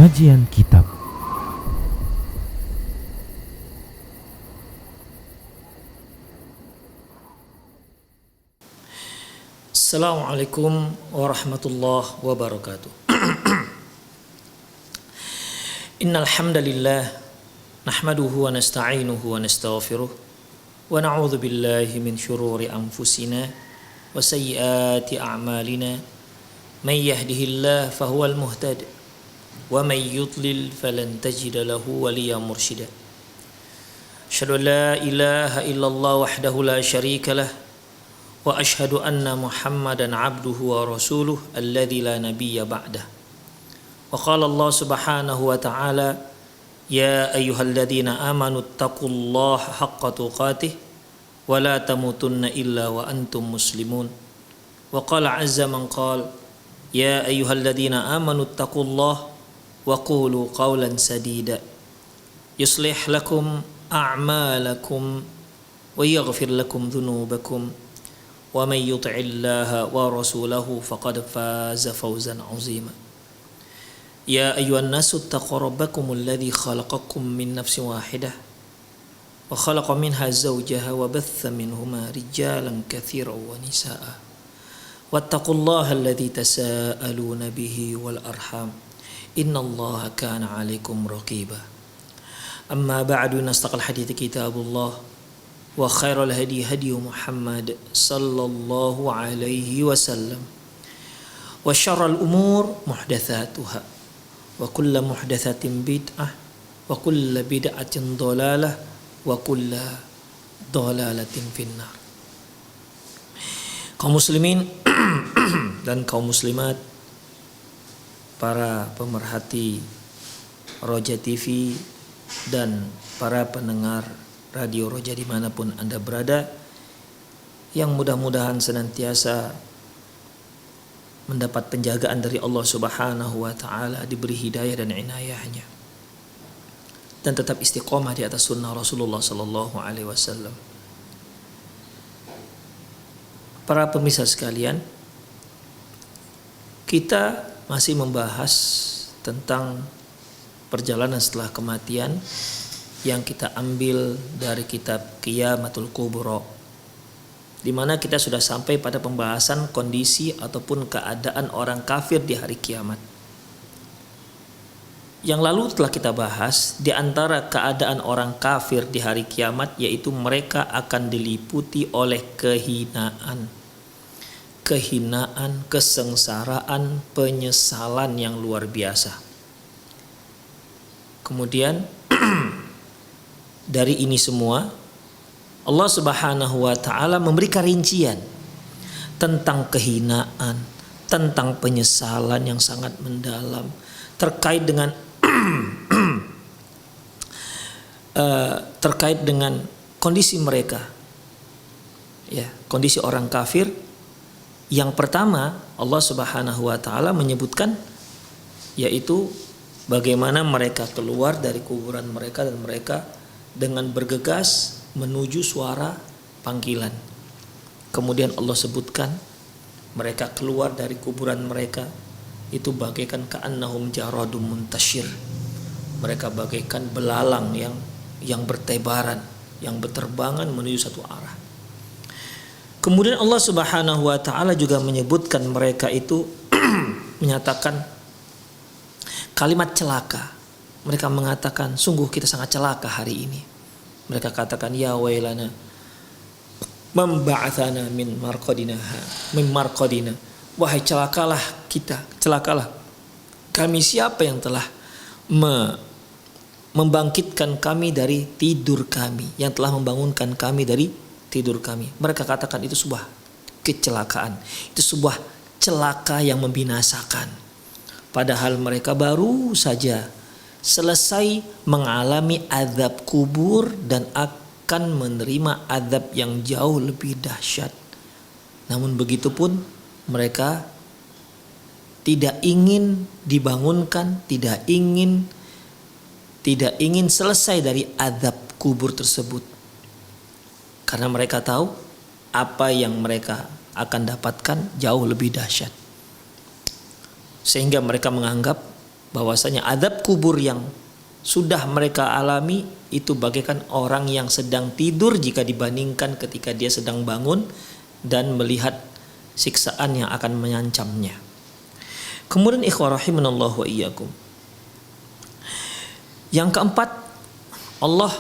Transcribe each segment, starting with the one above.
Kajian Kitab. Assalamualaikum warahmatullahi wabarakatuh. Innal hamdalillah nahmaduhu wa nasta'inuhu wa nastaghfiruh wa na'udzu billahi min shururi anfusina wa sayyiati a'malina. May yahdihillahu fahuwal muhtadi wa may yudlil falan tajida lahu waliyyan mursyida. Asyhadu an la ilaha illallah wahdahu la syarika lah wa asyhadu anna Muhammadan abduhu wa rasuluh alladzi la nabiyya ba'dah. Wa qala Allah subhanahu wa ta'ala ya ayyuhalladzina amanu taqullaha haqqa tuqatih wa la tamutunna illa wa antum muslimun. Wa qala azza man qala ya ayyuhalladzina amanu taqullaha wa qulu qawlan sadida yuslih lakum a'malakum wa yaghfir lakum dhunubakum wa may yuti'illaha wa rasulahu faqad faza fawzan 'azima. Ya ayyuhan nasu taqu rabbakumul ladzi khalaqakum min nafsin wahidah wa khalaqa minha zawjaha wa batha minhuma rijalan katsiran wa nisaa'a wattaqullaha alladzi tasaaluna bihi wal arham innallaha kana 'alaikum raqiba. Amma ba'du, nastaqal hadithi kitabullah wa khairal hadi hadi Muhammad sallallahu alaihi wasallam wa syarrul umur muhdatsatuha wa kullu muhdatsatin bid'ah wa kullu bid'atin dhalalah wa kullu dhalalatin finnar. Kaum muslimin dan kaum muslimat, para pemerhati Roja TV dan para pendengar Radio Roja dimanapun Anda berada, yang mudah-mudahan senantiasa mendapat penjagaan dari Allah Subhanahu wa ta'ala, diberi hidayah dan inayahnya, dan tetap istiqomah di atas sunnah Rasulullah sallallahu alaihi wasallam. Para pemirsa sekalian, kita masih membahas tentang perjalanan setelah kematian yang kita ambil dari kitab Qiyamatul Kubra, di mana kita sudah sampai pada pembahasan kondisi ataupun keadaan orang kafir di hari kiamat. Yang lalu telah kita bahas di antara keadaan orang kafir di hari kiamat, yaitu mereka akan diliputi oleh kehinaan, kesengsaraan, penyesalan yang luar biasa. Kemudian dari ini semua Allah Subhanahu wa ta'ala memberikan rincian tentang kehinaan, tentang penyesalan yang sangat mendalam terkait dengan terkait dengan kondisi mereka. Ya, kondisi orang kafir. Yang pertama, Allah Subhanahu wa ta'ala menyebutkan yaitu bagaimana mereka keluar dari kuburan mereka dan mereka dengan bergegas menuju suara panggilan. Kemudian Allah sebutkan mereka keluar dari kuburan mereka itu bagaikan ka'annahum jaradum muntashir. Mereka bagaikan belalang yang bertebaran, yang berterbangan menuju satu arah. Kemudian Allah Subhanahu wa ta'ala juga menyebutkan mereka itu menyatakan kalimat celaka. Mereka mengatakan, sungguh kita sangat celaka hari ini. Mereka katakan, ya wailana memba'athana min marqadina. Wahai celakalah kita, celakalah kami, siapa yang telah membangkitkan kami dari tidur kami, yang telah membangunkan kami dari tidur kami. Mereka katakan itu sebuah kecelakaan, itu sebuah celaka yang membinasakan. Padahal mereka baru saja selesai mengalami azab kubur dan akan menerima azab yang jauh lebih dahsyat. Namun begitu pun mereka tidak ingin dibangunkan, tidak ingin selesai dari azab kubur tersebut. Karena mereka tahu apa yang mereka akan dapatkan jauh lebih dahsyat. Sehingga mereka menganggap bahwasanya azab kubur yang sudah mereka alami itu bagaikan orang yang sedang tidur jika dibandingkan ketika dia sedang bangun dan melihat siksaan yang akan mengancamnya. Kemudian ikhwah rahimanallahu wa iyyakum. Yang keempat, Allah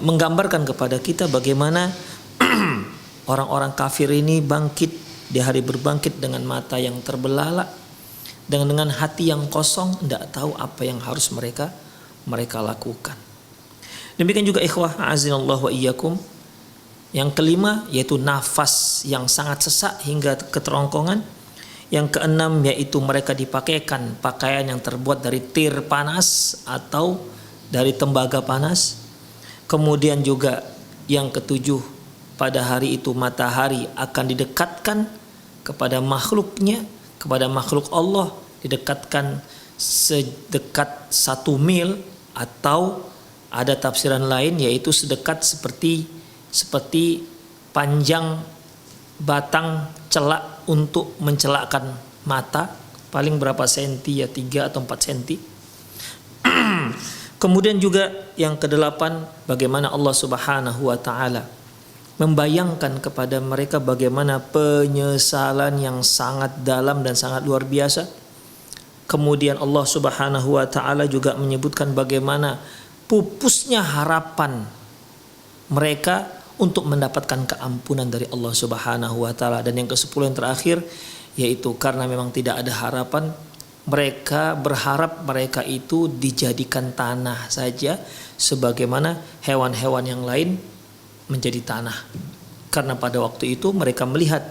menggambarkan kepada kita bagaimana orang-orang kafir ini bangkit di hari berbangkit dengan mata yang terbelalak, dengan hati yang kosong, tidak tahu apa yang harus mereka lakukan. Demikian juga ikhwah azinallahu wa iyyakum. Yang kelima yaitu nafas yang sangat sesak hingga keterongkongan. Yang keenam yaitu mereka dipakaikan pakaian yang terbuat dari tir panas atau dari tembaga panas. Kemudian juga yang ketujuh, pada hari itu matahari akan didekatkan kepada makhluknya, kepada makhluk Allah, didekatkan sedekat 1 mil, atau ada tafsiran lain yaitu sedekat seperti panjang batang celak untuk mencelakkan mata, paling berapa senti ya, 3 atau 4 senti. Kemudian juga yang kedelapan, bagaimana Allah Subhanahu wa taala membayangkan kepada mereka bagaimana penyesalan yang sangat dalam dan sangat luar biasa. Kemudian Allah Subhanahu wa taala juga menyebutkan bagaimana pupusnya harapan mereka untuk mendapatkan keampunan dari Allah Subhanahu wa taala. Dan yang ke-10 yang terakhir yaitu karena memang tidak ada harapan, mereka berharap mereka itu dijadikan tanah saja sebagaimana hewan-hewan yang lain menjadi tanah. Karena pada waktu itu mereka melihat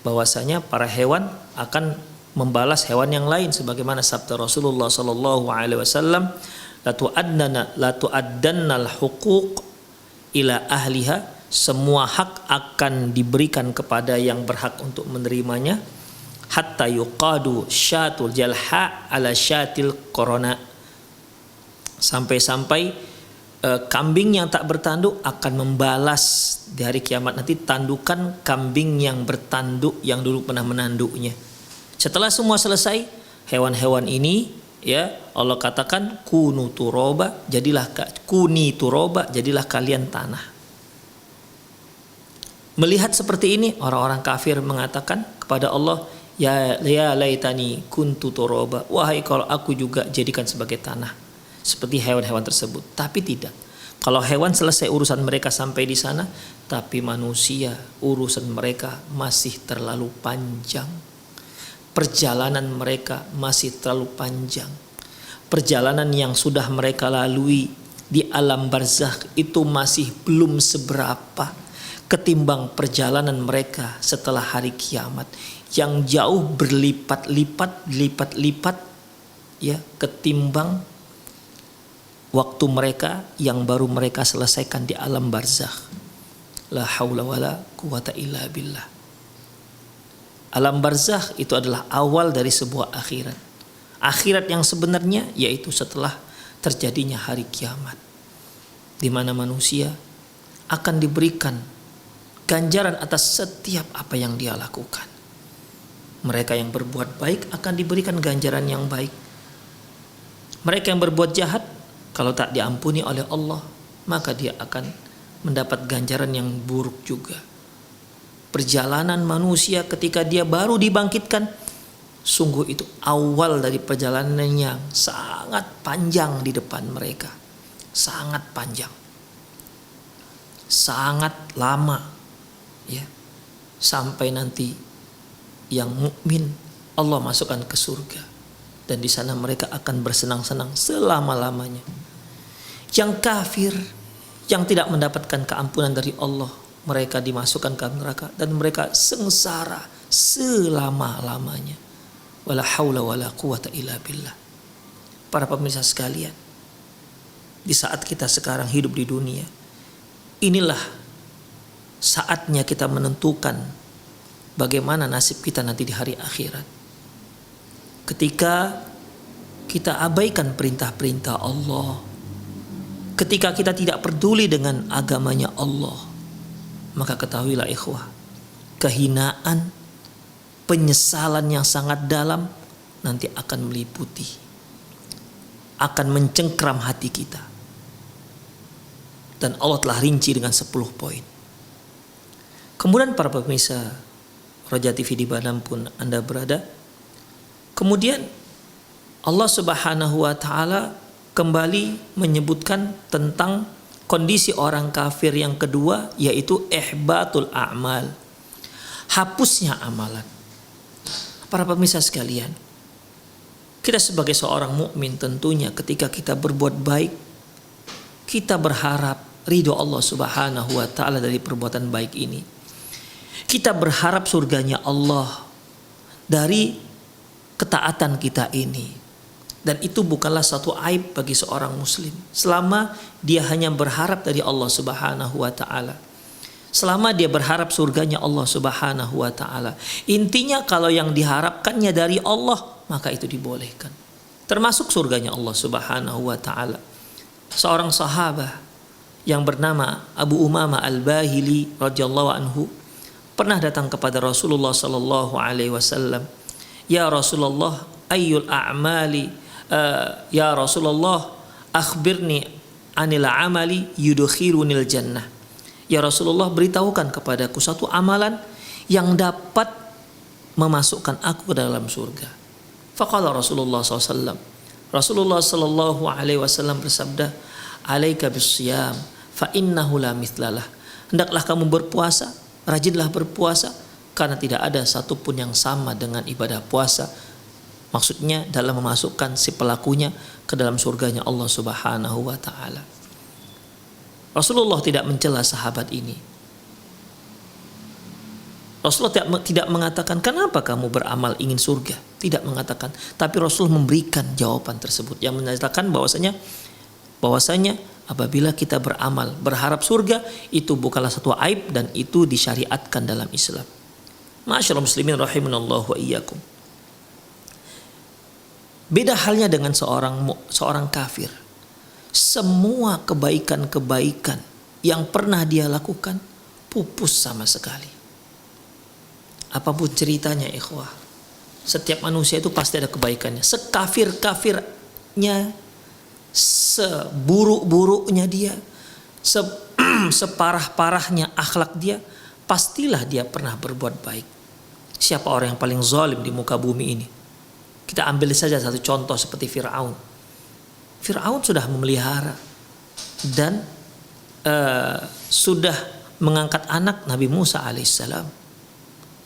bahwasanya para hewan akan membalas hewan yang lain sebagaimana sabda Rasulullah sallallahu alaihi wasallam, la tu'addannal huquq ila ahliha, semua hak akan diberikan kepada yang berhak untuk menerimanya, hatta yuqadu syatul jalha ala syatil korona, sampai-sampai kambing yang tak bertanduk akan membalas di hari kiamat nanti tandukan kambing yang bertanduk yang dulu pernah menanduknya. Setelah semua selesai, hewan-hewan ini ya Allah katakan kuni turoba, jadilah kalian tanah. Melihat seperti ini, orang-orang kafir mengatakan kepada Allah, ya laitani kuntu turoba, wahai kalau aku juga jadikan sebagai tanah seperti hewan-hewan tersebut. Tapi tidak. Kalau hewan selesai urusan mereka sampai di sana, tapi manusia urusan mereka masih terlalu panjang. Perjalanan mereka masih terlalu panjang. Perjalanan yang sudah mereka lalui di alam barzakh itu masih belum seberapa ketimbang perjalanan mereka setelah hari kiamat yang jauh berlipat-lipat ya ketimbang waktu mereka yang baru mereka selesaikan di alam barzakh. La haula wala quwata illa billah. Alam barzakh itu adalah awal dari sebuah akhirat. Akhirat yang sebenarnya yaitu setelah terjadinya hari kiamat, di mana manusia akan diberikan ganjaran atas setiap apa yang dia lakukan. Mereka yang berbuat baik akan diberikan ganjaran yang baik. Mereka yang berbuat jahat, kalau tak diampuni oleh Allah, maka dia akan mendapat ganjaran yang buruk juga. Perjalanan manusia ketika dia baru dibangkitkan, sungguh itu awal dari perjalanan yang sangat panjang di depan mereka. Sangat panjang. Sangat lama. Ya. Sampai nanti yang mukmin Allah masukkan ke surga. Dan di sana mereka akan bersenang-senang selama-lamanya. Yang kafir, yang tidak mendapatkan keampunan dari Allah, mereka dimasukkan ke neraka dan mereka sengsara selama-lamanya. Wala haula wala quwata illa billah. Para pemirsa sekalian, di saat kita sekarang hidup di dunia, inilah saatnya kita menentukan bagaimana nasib kita nanti di hari akhirat. Ketika kita abaikan perintah-perintah Allah, ketika kita tidak peduli dengan agamanya Allah, maka ketahuilah ikhwah, kehinaan, penyesalan yang sangat dalam, nanti akan meliputi, akan mencengkram hati kita. Dan Allah telah rinci dengan 10 poin. Kemudian para pemirsa Roja TV di mana pun Anda berada, kemudian Allah Subhanahu wa Ta'ala kembali menyebutkan tentang kondisi orang kafir yang kedua, yaitu ihbatul a'mal, hapusnya amalan. Para pemirsa sekalian, kita sebagai seorang mukmin tentunya ketika kita berbuat baik, kita berharap ridho Allah Subhanahu wa Ta'ala dari perbuatan baik ini. Kita berharap surganya Allah dari ketaatan kita ini. Dan itu bukanlah satu aib bagi seorang muslim selama dia hanya berharap dari Allah Subhanahu wa Ta'ala, selama dia berharap surganya Allah Subhanahu wa Ta'ala. Intinya kalau yang diharapkannya dari Allah, maka itu dibolehkan, termasuk surganya Allah Subhanahu wa Ta'ala. Seorang sahabat yang bernama Abu Umamah Al-Bahili radhiyallahu anhu pernah datang kepada Rasulullah sallallahu alaihi wasallam. Ya Rasulullah, ayyul a'mali ya Rasulullah, akhbirni anil amali yudkhirunil jannah. Ya Rasulullah, beritahukan kepadaku satu amalan yang dapat memasukkan aku ke dalam surga. Faqala Rasulullah SAW. Rasulullah sallallahu alaihi wasallam bersabda, alaika bisiyam fa innahu la mithlalah. Hendaklah kamu berpuasa, rajinlah berpuasa, karena tidak ada satupun yang sama dengan ibadah puasa. Maksudnya dalam memasukkan si pelakunya ke dalam surganya Allah Subhanahu wa Ta'ala. Rasulullah tidak mencela sahabat ini. Rasulullah tidak mengatakan, kenapa kamu beramal ingin surga? Tidak mengatakan. Tapi Rasul memberikan jawaban tersebut yang menyatakan bahwasanya apabila kita beramal berharap surga, itu bukanlah satu aib dan itu disyariatkan dalam Islam. Ma'asyiral muslimin rahimanallahu wa iyyakum. Beda halnya dengan seorang kafir. Semua kebaikan-kebaikan yang pernah dia lakukan pupus sama sekali. Apapun ceritanya ikhwah, setiap manusia itu pasti ada kebaikannya. Sekafir-kafirnya, seburuk-buruknya dia, separah-parahnya akhlak dia, pastilah dia pernah berbuat baik. Siapa orang yang paling zalim di muka bumi ini? Kita ambil saja satu contoh seperti Fir'aun. Fir'aun sudah memelihara dan sudah mengangkat anak Nabi Musa alaihissalam.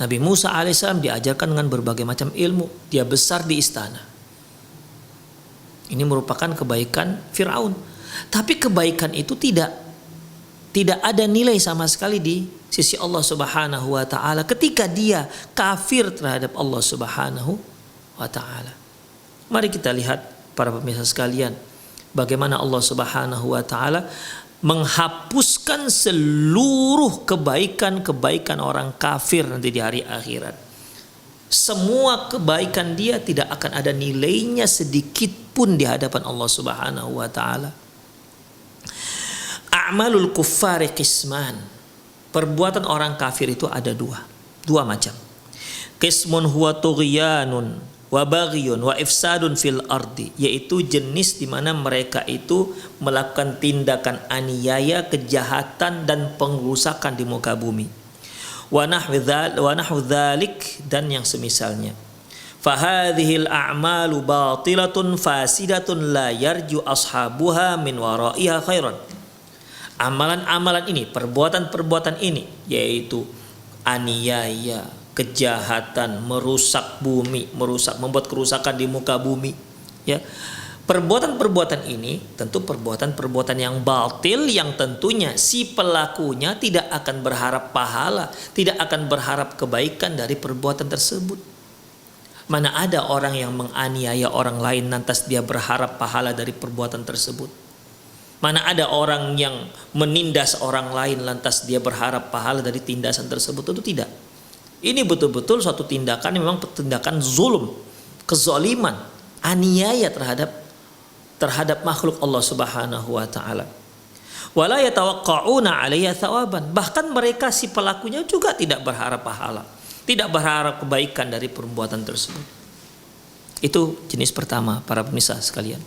Nabi Musa alaihissalam diajarkan dengan berbagai macam ilmu. Dia besar di istana. Ini merupakan kebaikan Fir'aun. Tapi kebaikan itu tidak ada nilai sama sekali di sisi Allah Subhanahu wa Ta'ala ketika dia kafir terhadap Allah Subhanahu wa Ta'ala. Mari kita lihat para pemirsa sekalian, bagaimana Allah Subhanahu wa Ta'ala menghapuskan seluruh kebaikan-kebaikan orang kafir nanti di hari akhirat. Semua kebaikan dia tidak akan ada nilainya sedikit pun di hadapan Allah Subhanahu wa Ta'ala. A'malul kuffari qisman. Perbuatan orang kafir itu ada dua macam. Qismun huwa tughyanun wa baghiyun wa ifsadun fil ardi, yaitu jenis di mana mereka itu melakukan tindakan aniaya, kejahatan dan pengrusakan di muka bumi. Wa nahwu dzalik, dan yang semisalnya. Fa hadhil a'malu batilatun fasidatun la yarju ashabuha min waraiha khairan. Amalan-amalan ini, perbuatan-perbuatan ini, yaitu aniaya, kejahatan, merusak bumi, membuat kerusakan di muka bumi, ya. Perbuatan-perbuatan ini tentu perbuatan-perbuatan yang batil, yang tentunya si pelakunya tidak akan berharap pahala, tidak akan berharap kebaikan dari perbuatan tersebut. Mana ada orang yang menganiaya orang lain lantas dia berharap pahala dari perbuatan tersebut? Mana ada orang yang menindas orang lain lantas dia berharap pahala dari tindasan tersebut? Itu tidak. Ini betul-betul suatu tindakan yang memang tindakan zulm, kezaliman, aniaya terhadap makhluk Allah Subhanahu wa Ta'ala. Wala yatawaqqa'una 'alaiha thawaban. Bahkan mereka si pelakunya juga tidak berharap pahala, tidak berharap kebaikan dari perbuatan tersebut. Itu jenis pertama para pemirsa sekalian.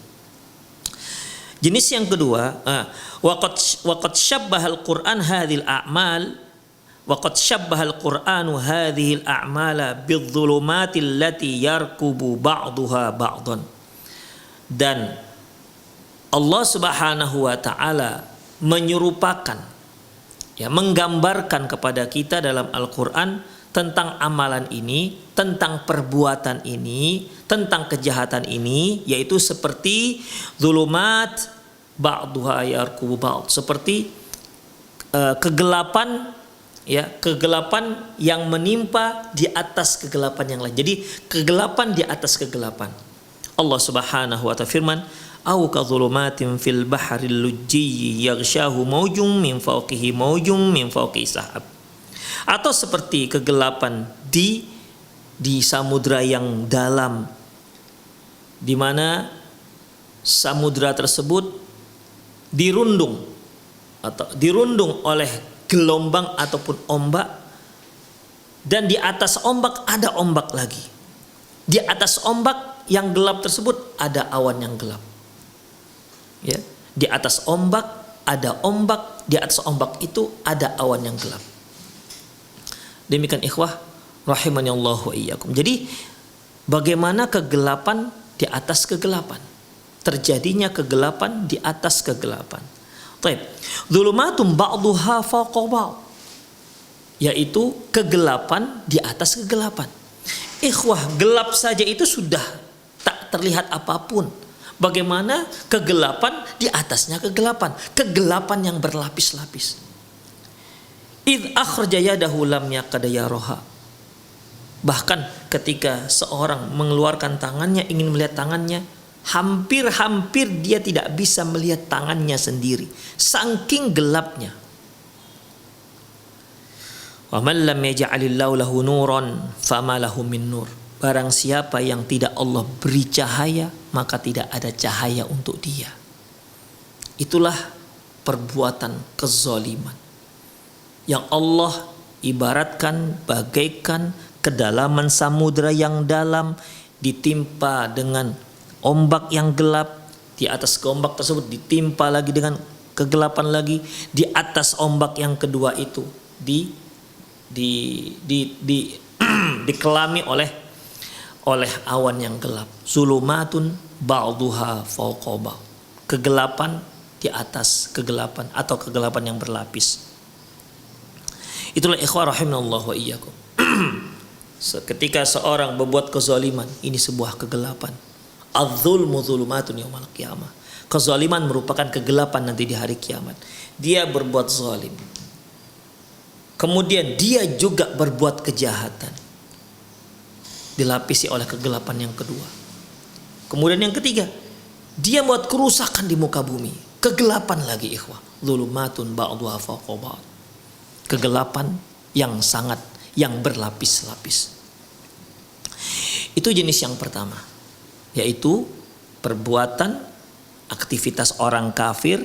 Jenis yang kedua, waqad syabbahal Qur'an hadhil a'mal waqad syabbahal Qur'anu hadhil a'mala bidzulumatil lati yarkubu ba'daha ba'dan. Dan Allah Subhanahu wa taala menyerupakan, menggambarkan kepada kita dalam Al-Qur'an tentang amalan ini, tentang perbuatan ini, tentang kejahatan ini, yaitu seperti zulumat ba'duha yarkubu ba'd, seperti kegelapan, kegelapan yang menimpa di atas kegelapan yang lain. Jadi kegelapan di atas kegelapan. Allah Subhanahu wa ta'ala firman, "Au kadzulumatin fil bahril lujji yaghshahu maujum min fawqihi maujum min fawqi sahab." Atau seperti kegelapan di samudra yang dalam, di mana samudra tersebut dirundung oleh gelombang ataupun ombak, dan di atas ombak ada ombak lagi. Di atas ombak yang gelap tersebut ada awan yang gelap. Di atas ombak ada ombak, di atas ombak itu ada awan yang gelap. Demikian ikhwah rahimani Allah wa iyyakum. Jadi bagaimana kegelapan di atas kegelapan, terjadinya kegelapan di atas kegelapan. Baik, dzulumatun ba'duha fawqa ba'd, yaitu kegelapan di atas kegelapan. Ikhwah, gelap saja itu sudah tak terlihat apapun. Bagaimana kegelapan di atasnya kegelapan, kegelapan yang berlapis-lapis. Idh akhraja yadahu lam yakad yaraha. Bahkan ketika seorang mengeluarkan tangannya, ingin melihat tangannya, hampir-hampir dia tidak bisa melihat tangannya sendiri, saking gelapnya. Wa man lam yaj'alillahu lahu nuran fama lahu min nur. Barang siapa yang tidak Allah beri cahaya, maka tidak ada cahaya untuk dia. Itulah perbuatan kezaliman yang Allah ibaratkan bagaikan kedalaman samudra yang dalam ditimpa dengan ombak yang gelap. Di atas ombak tersebut ditimpa lagi dengan kegelapan lagi. Di atas ombak yang kedua itu dikelami oleh awan yang gelap. Zulumatun ba'duha fawqa ba'd. Kegelapan di atas kegelapan atau kegelapan yang berlapis. Itulah ikhwah rahimanallahu wa iyyakum. Ketika seorang berbuat kezaliman, ini sebuah kegelapan. Az-zulmu zulumatun yaumal qiyamah. Kezaliman merupakan kegelapan nanti di hari kiamat. Dia berbuat zalim. Kemudian dia juga berbuat kejahatan, dilapisi oleh kegelapan yang kedua. Kemudian yang ketiga, dia buat kerusakan di muka bumi, kegelapan lagi ikhwah. Zulumatun ba'duha fawqa ba'd. Kegelapan yang berlapis-lapis. Itu jenis yang pertama, yaitu perbuatan aktivitas orang kafir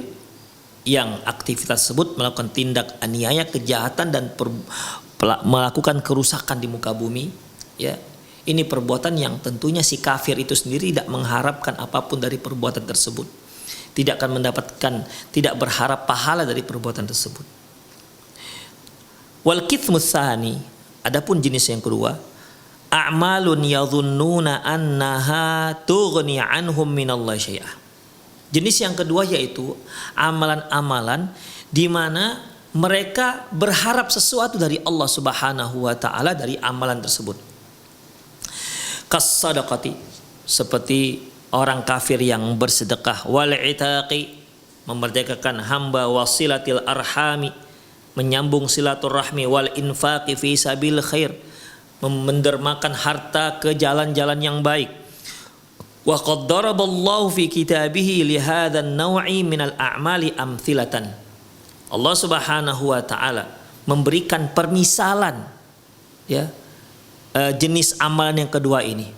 yang aktivitas tersebut melakukan tindak aniaya, kejahatan, dan melakukan kerusakan di muka bumi. Ini perbuatan yang tentunya si kafir itu sendiri tidak mengharapkan apapun dari perbuatan tersebut, tidak berharap pahala dari perbuatan tersebut. Wal kitsmus tsani, adapun jenis yang kedua, a'malun yadhunnuna annaha tughni anhum minallahi syai'ah. Jenis yang kedua yaitu amalan-amalan di mana mereka berharap sesuatu dari Allah Subhanahu wa taala dari amalan tersebut. Kas-sadaqati, seperti orang kafir yang bersedekah, wal itaqi, memerdekakan hamba, wasilatil arhami, menyambung silaturahmi, wal infaqi fi sabil khair, mendermakan harta ke jalan-jalan yang baik. Wa qad daraballahu fi kitabihi li hadzal naw'i minal a'mali amthilatan. Allah Subhanahu wa taala memberikan permisalan jenis amalan yang kedua ini.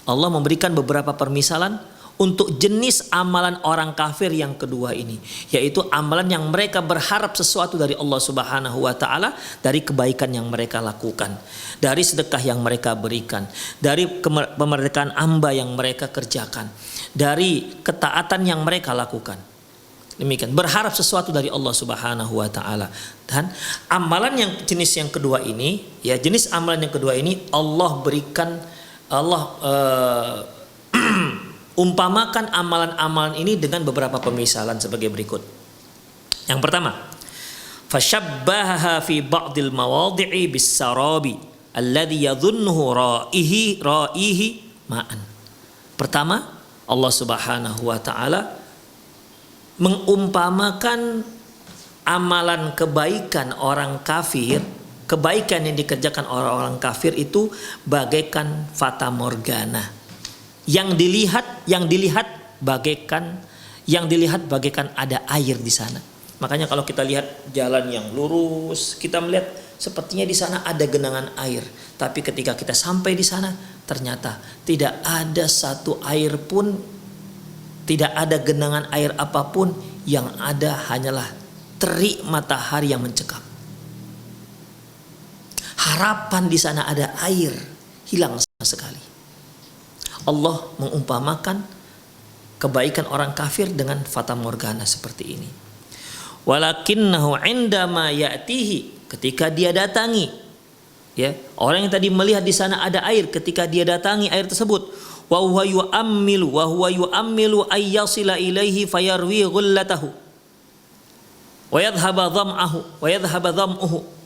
Allah memberikan beberapa permisalan untuk jenis amalan orang kafir yang kedua ini, yaitu amalan yang mereka berharap sesuatu dari Allah Subhanahu wa taala, dari kebaikan yang mereka lakukan, dari sedekah yang mereka berikan, dari kemerdekaan hamba yang mereka kerjakan, dari ketaatan yang mereka lakukan. Demikian, berharap sesuatu dari Allah Subhanahu wa taala. Dan amalan yang jenis yang kedua ini, ya, jenis amalan yang kedua ini Allah berikan, Allah umpamakan amalan-amalan ini dengan beberapa pemisalan sebagai berikut. Yang pertama, fashabbaha fi ba'dil mawadhi'i bis-sarabi alladhi yadhunnuhu ra'ihi ma'an. Pertama, Allah Subhanahu wa taala mengumpamakan amalan kebaikan orang kafir, kebaikan yang dikerjakan orang-orang kafir itu bagaikan fata morgana. Yang dilihat bagaikan ada air di sana. Makanya kalau kita lihat jalan yang lurus, kita melihat sepertinya di sana ada genangan air. Tapi ketika kita sampai di sana, ternyata tidak ada satu air pun, tidak ada genangan air apapun, yang ada hanyalah terik matahari yang mencekam. Harapan di sana ada air hilang sama sekali. Allah mengumpamakan kebaikan orang kafir dengan fata morgana seperti ini. Walakinnahu indama ya'tihi, ketika dia datangi, ya, orang yang tadi melihat di sana ada air, ketika dia datangi air tersebut, wa huwa yu'ammilu ay yasila ilaihi fayarwi ghullatahu wa yadhhaba dham'uhu.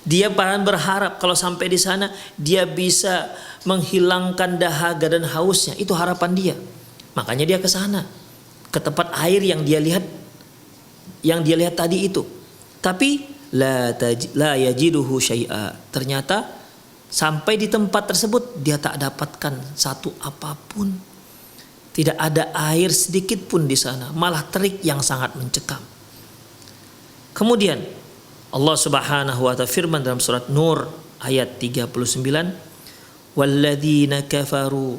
Dia berharap kalau sampai di sana dia bisa menghilangkan dahaga dan hausnya. Itu harapan dia. Makanya dia ke sana, ke tempat air yang dia lihat tadi itu. Tapi la yajiduhu syai'a. Ternyata sampai di tempat tersebut dia tak dapatkan satu apapun. Tidak ada air sedikit pun di sana, malah terik yang sangat mencekam. Kemudian Allah Subhanahu wa ta'ala firman dalam surat Nur ayat 39, walladzina kafaru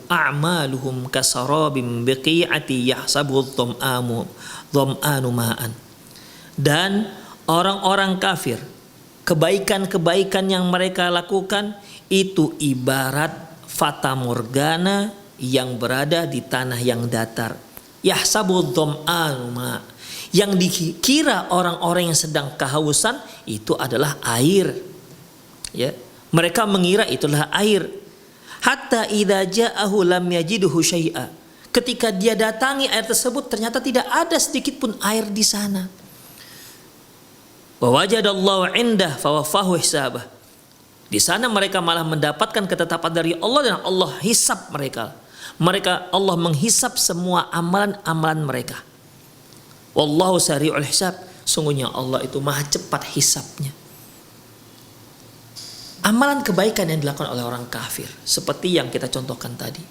a'maluhum kasarabim biqi'ati yahsabu dham'anu ma'an. Dan orang-orang kafir, kebaikan-kebaikan yang mereka lakukan itu ibarat fata morgana yang berada di tanah yang datar. Yahsabu dham'anu ma'an, yang dikira orang-orang yang sedang kehausan itu adalah air, ya, mereka mengira itulah air. Hatta idza ja'ahu lam yajidhu syai'a, ketika dia datangi air tersebut ternyata tidak ada sedikit pun air di sana. Wa wajadallahu 'indah fawafahu hisabah, di sana mereka malah mendapatkan ketetapan dari Allah dan Allah hisab mereka. Allah menghisab semua amalan-amalan mereka. Wallahu sari'ul hisab, sungguhnya Allah itu maha cepat hisabnya. Amalan kebaikan yang dilakukan oleh orang kafir seperti yang kita contohkan tadi,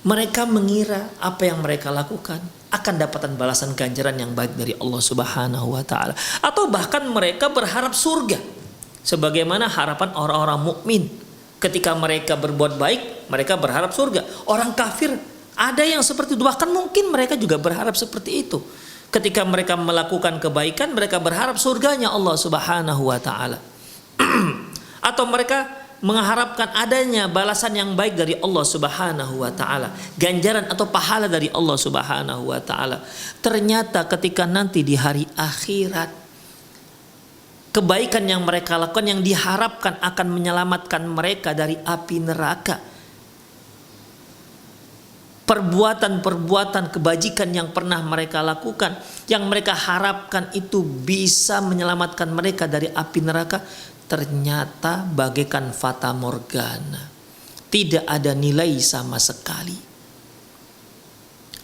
mereka mengira apa yang mereka lakukan akan dapatkan balasan ganjaran yang baik dari Allah Subhanahu wa ta'ala, atau bahkan mereka berharap surga sebagaimana harapan orang-orang mukmin. Ketika mereka berbuat baik, mereka berharap surga. Orang kafir ada yang seperti itu, bahkan mungkin mereka juga berharap seperti itu. Ketika mereka melakukan kebaikan, mereka berharap surganya Allah Subhanahu wa ta'ala. Atau mereka mengharapkan adanya balasan yang baik dari Allah Subhanahu wa ta'ala, ganjaran atau pahala dari Allah Subhanahu wa ta'ala. Ternyata ketika nanti di hari akhirat, kebaikan yang mereka lakukan yang diharapkan akan menyelamatkan mereka dari api neraka, perbuatan-perbuatan kebajikan yang pernah mereka lakukan, yang mereka harapkan itu bisa menyelamatkan mereka dari api neraka, ternyata bagaikan fata morgana, tidak ada nilai sama sekali.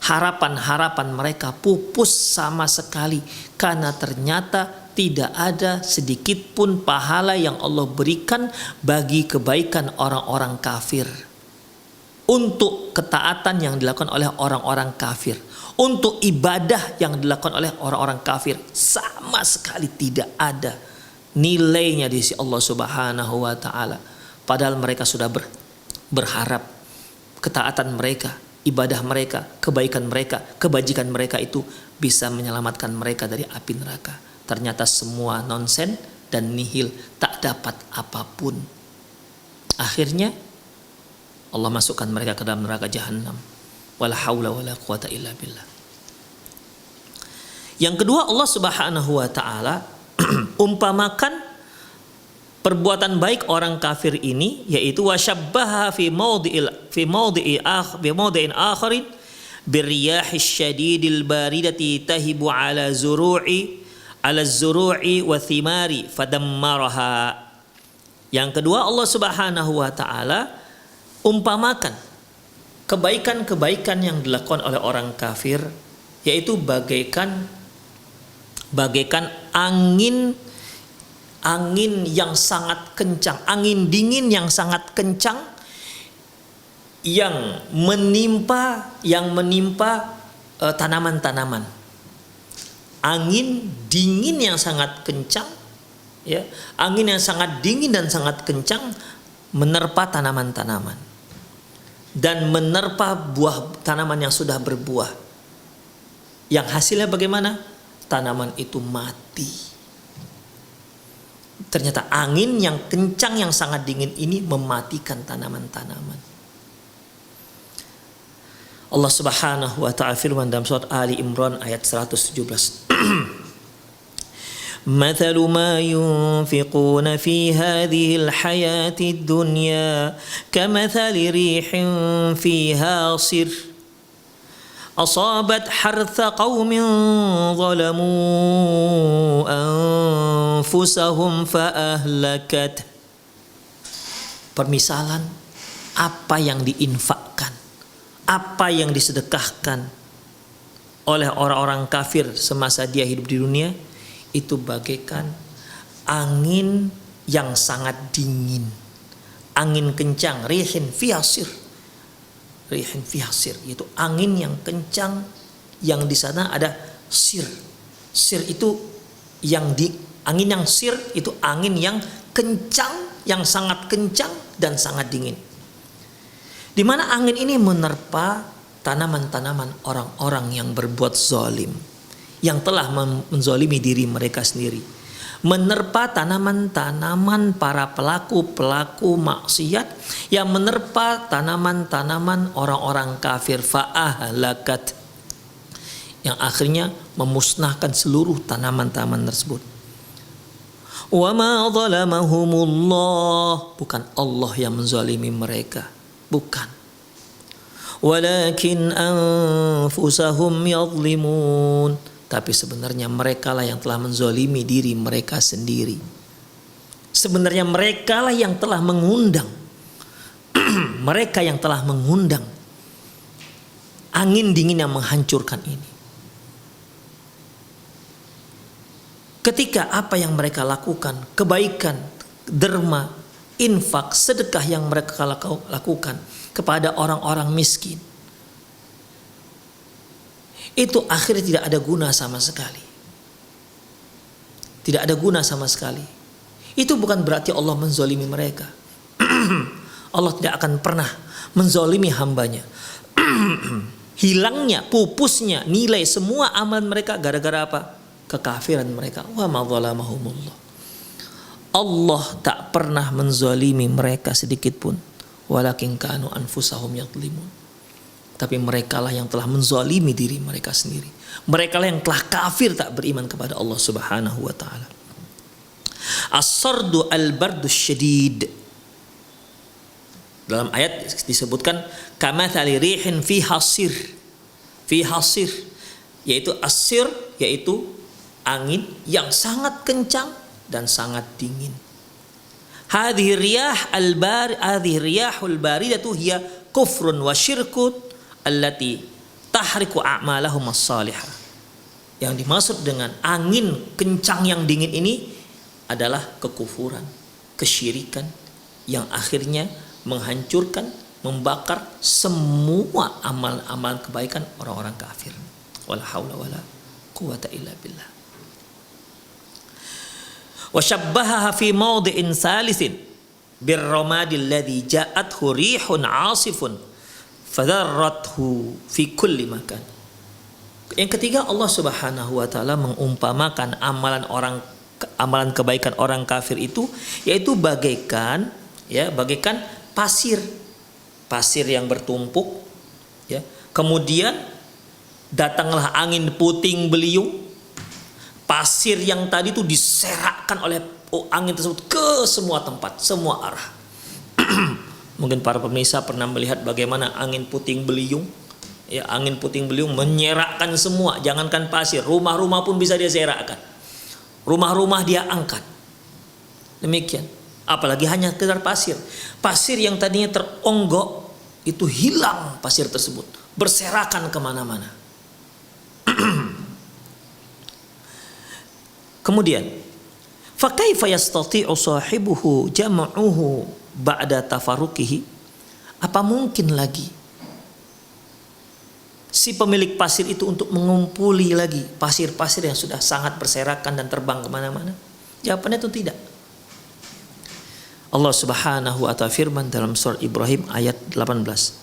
Harapan-harapan mereka pupus sama sekali, karena ternyata tidak ada sedikit pun pahala yang Allah berikan bagi kebaikan orang-orang kafir. Untuk ketaatan yang dilakukan oleh orang-orang kafir, untuk ibadah yang dilakukan oleh orang-orang kafir, sama sekali tidak ada nilainya di sisi Allah Subhanahu wa ta'ala. Padahal mereka sudah berharap ketaatan mereka, ibadah mereka, kebaikan mereka, kebajikan mereka itu bisa menyelamatkan mereka dari api neraka. Ternyata semua nonsen dan nihil, tak dapat apapun. Akhirnya Allah masukkan mereka ke dalam neraka jahanam. Wala haula wala quwata illa billah. Yang kedua, Allah Subhanahu wa taala umpamakan perbuatan baik orang kafir ini, yaitu wasyabbaha fi mawdi'in akharin birriyahis syadidil baridati tahibu ala zuru'i wa thimari fadammaraha. Yang kedua, Allah Subhanahu wa taala umpamakan kebaikan-kebaikan yang dilakukan oleh orang kafir, yaitu bagaikan angin yang sangat kencang, angin dingin yang sangat kencang yang menimpa tanaman-tanaman. Angin dingin yang sangat kencang, ya, angin yang sangat dingin dan sangat kencang menerpa tanaman-tanaman dan menerpa buah tanaman yang sudah berbuah. Yang hasilnya bagaimana? Tanaman itu mati. Ternyata angin yang kencang yang sangat dingin ini mematikan tanaman-tanaman. Allah Subhanahu wa ta'ala firman dalam surat Ali Imran ayat 117. مثل ما ينفقون في هذه الحياة الدنيا كمثل ريح فيها صر أصابت حرث قوم ظلموا أنفسهم فأهلكت. Permisalan apa yang diinfakkan, apa yang disedekahkan oleh orang-orang kafir semasa dia hidup di dunia, itu bagaikan angin yang sangat dingin, angin kencang, rihin fiyasir, yaitu angin yang kencang, yang di sana ada sir itu angin yang sir itu angin yang kencang, yang sangat kencang dan sangat dingin, di mana angin ini menerpa tanaman-tanaman orang-orang yang berbuat zalim, yang telah menzalimi diri mereka sendiri, menerpa tanaman-tanaman para pelaku maksiat, yang menerpa tanaman-tanaman orang-orang kafir, fa'ahlakat, yang akhirnya memusnahkan seluruh tanaman-tanaman tersebut. Wa ma zalamahumullah, bukan Allah yang menzalimi mereka, bukan. Walakin anfusahum yadhlimun, tapi sebenarnya mereka lah yang telah menzalimi diri mereka sendiri. Sebenarnya mereka lah yang telah mengundang mereka yang telah mengundang angin dingin yang menghancurkan ini. Ketika apa yang mereka lakukan, kebaikan, derma, infak, sedekah yang mereka lakukan kepada orang-orang miskin, itu akhirnya tidak ada guna sama sekali. Tidak ada guna sama sekali. Itu bukan berarti Allah menzalimi mereka. Allah tidak akan pernah menzalimi hambanya. Hilangnya, pupusnya nilai semua amal mereka gara-gara apa? Kekafiran mereka. Wa ma zalamahumullah. Allah tak pernah menzalimi mereka sedikit pun. Walakin kanu anfusahum yadhlimun. Tapi mereka lah yang telah menzalimi diri mereka sendiri. Mereka lah yang telah kafir, tak beriman kepada Allah Subhanahu wa taala. As-sardu al-bardu syadid. Dalam ayat disebutkan kamathali rihin fi hasir. Fi hasir, yaitu asir, yaitu angin yang sangat kencang dan sangat dingin. Hadhihi riyahul baridatu hiya kufrun wa syirkun allati tahriku a'malahum as-salihah. Yang dimaksud dengan angin kencang yang dingin ini adalah kekufuran, kesyirikan yang akhirnya menghancurkan, membakar semua amal-amal kebaikan orang-orang kafir. Wala haula wala quwata illa billah. Wa syabbahaha fi mawdi'in salisin birramadil ladzi ja'athu rihun 'asifun Fadharrathu fi kulli makan. Yang ketiga, Allah Subhanahu wa taala mengumpamakan amalan kebaikan orang kafir itu yaitu bagaikan pasir yang bertumpuk, ya. Kemudian datanglah angin puting beliung, pasir yang tadi itu diserakkan oleh angin tersebut ke semua tempat, semua arah. Mungkin para pemirsa pernah melihat bagaimana angin puting beliung, ya, angin puting beliung menyerakkan semua, jangankan pasir, rumah-rumah pun bisa dia serakkan, rumah-rumah dia angkat. Demikian, apalagi hanya sekedar pasir yang tadinya teronggok itu hilang, pasir tersebut berserakan kemana-mana. Kemudian, fakaifa yastati'u sahibuhu jam'uhu ba'da tafaruqihi? Apa mungkin lagi si pemilik pasir itu untuk mengumpuli lagi pasir-pasir yang sudah sangat berserakan dan terbang kemana-mana? Jawabannya itu tidak. Allah Subhanahu wa ta'ala firman dalam surah Ibrahim ayat 18.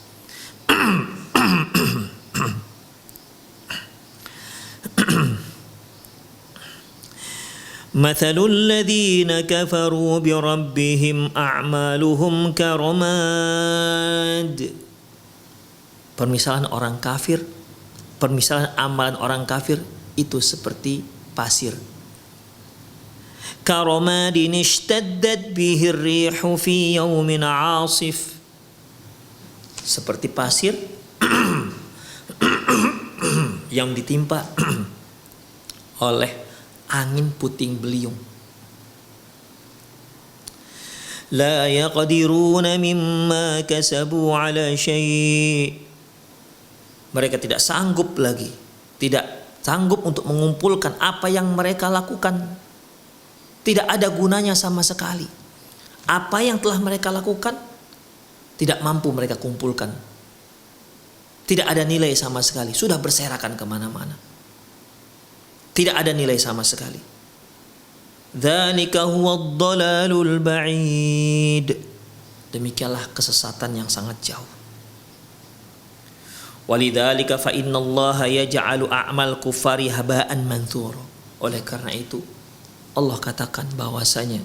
Mathalul ladzina kafaru bi rabbihim a'maluhum karamad. Permisalan amalan orang kafir itu seperti pasir. Karamadin ishtaddat bihi ar-rihu fi yawmin 'asif. Seperti pasir yang ditimpa oleh angin puting beliung. La yaqdiruna mimma kasabu ala syai'. Mereka tidak sanggup untuk mengumpulkan apa yang mereka lakukan. Tidak ada gunanya sama sekali. Apa yang telah mereka lakukan tidak mampu mereka kumpulkan. Tidak ada nilai sama sekali. Sudah berserakan kemana-mana. Tidak ada nilai sama sekali. Dzalika huwad dhalalul ba'id. Demikianlah kesesatan yang sangat jauh. Walidzalika fa innallaha yaj'alu a'mal kufari haba'an manthura. Oleh karena itu Allah katakan bahwasanya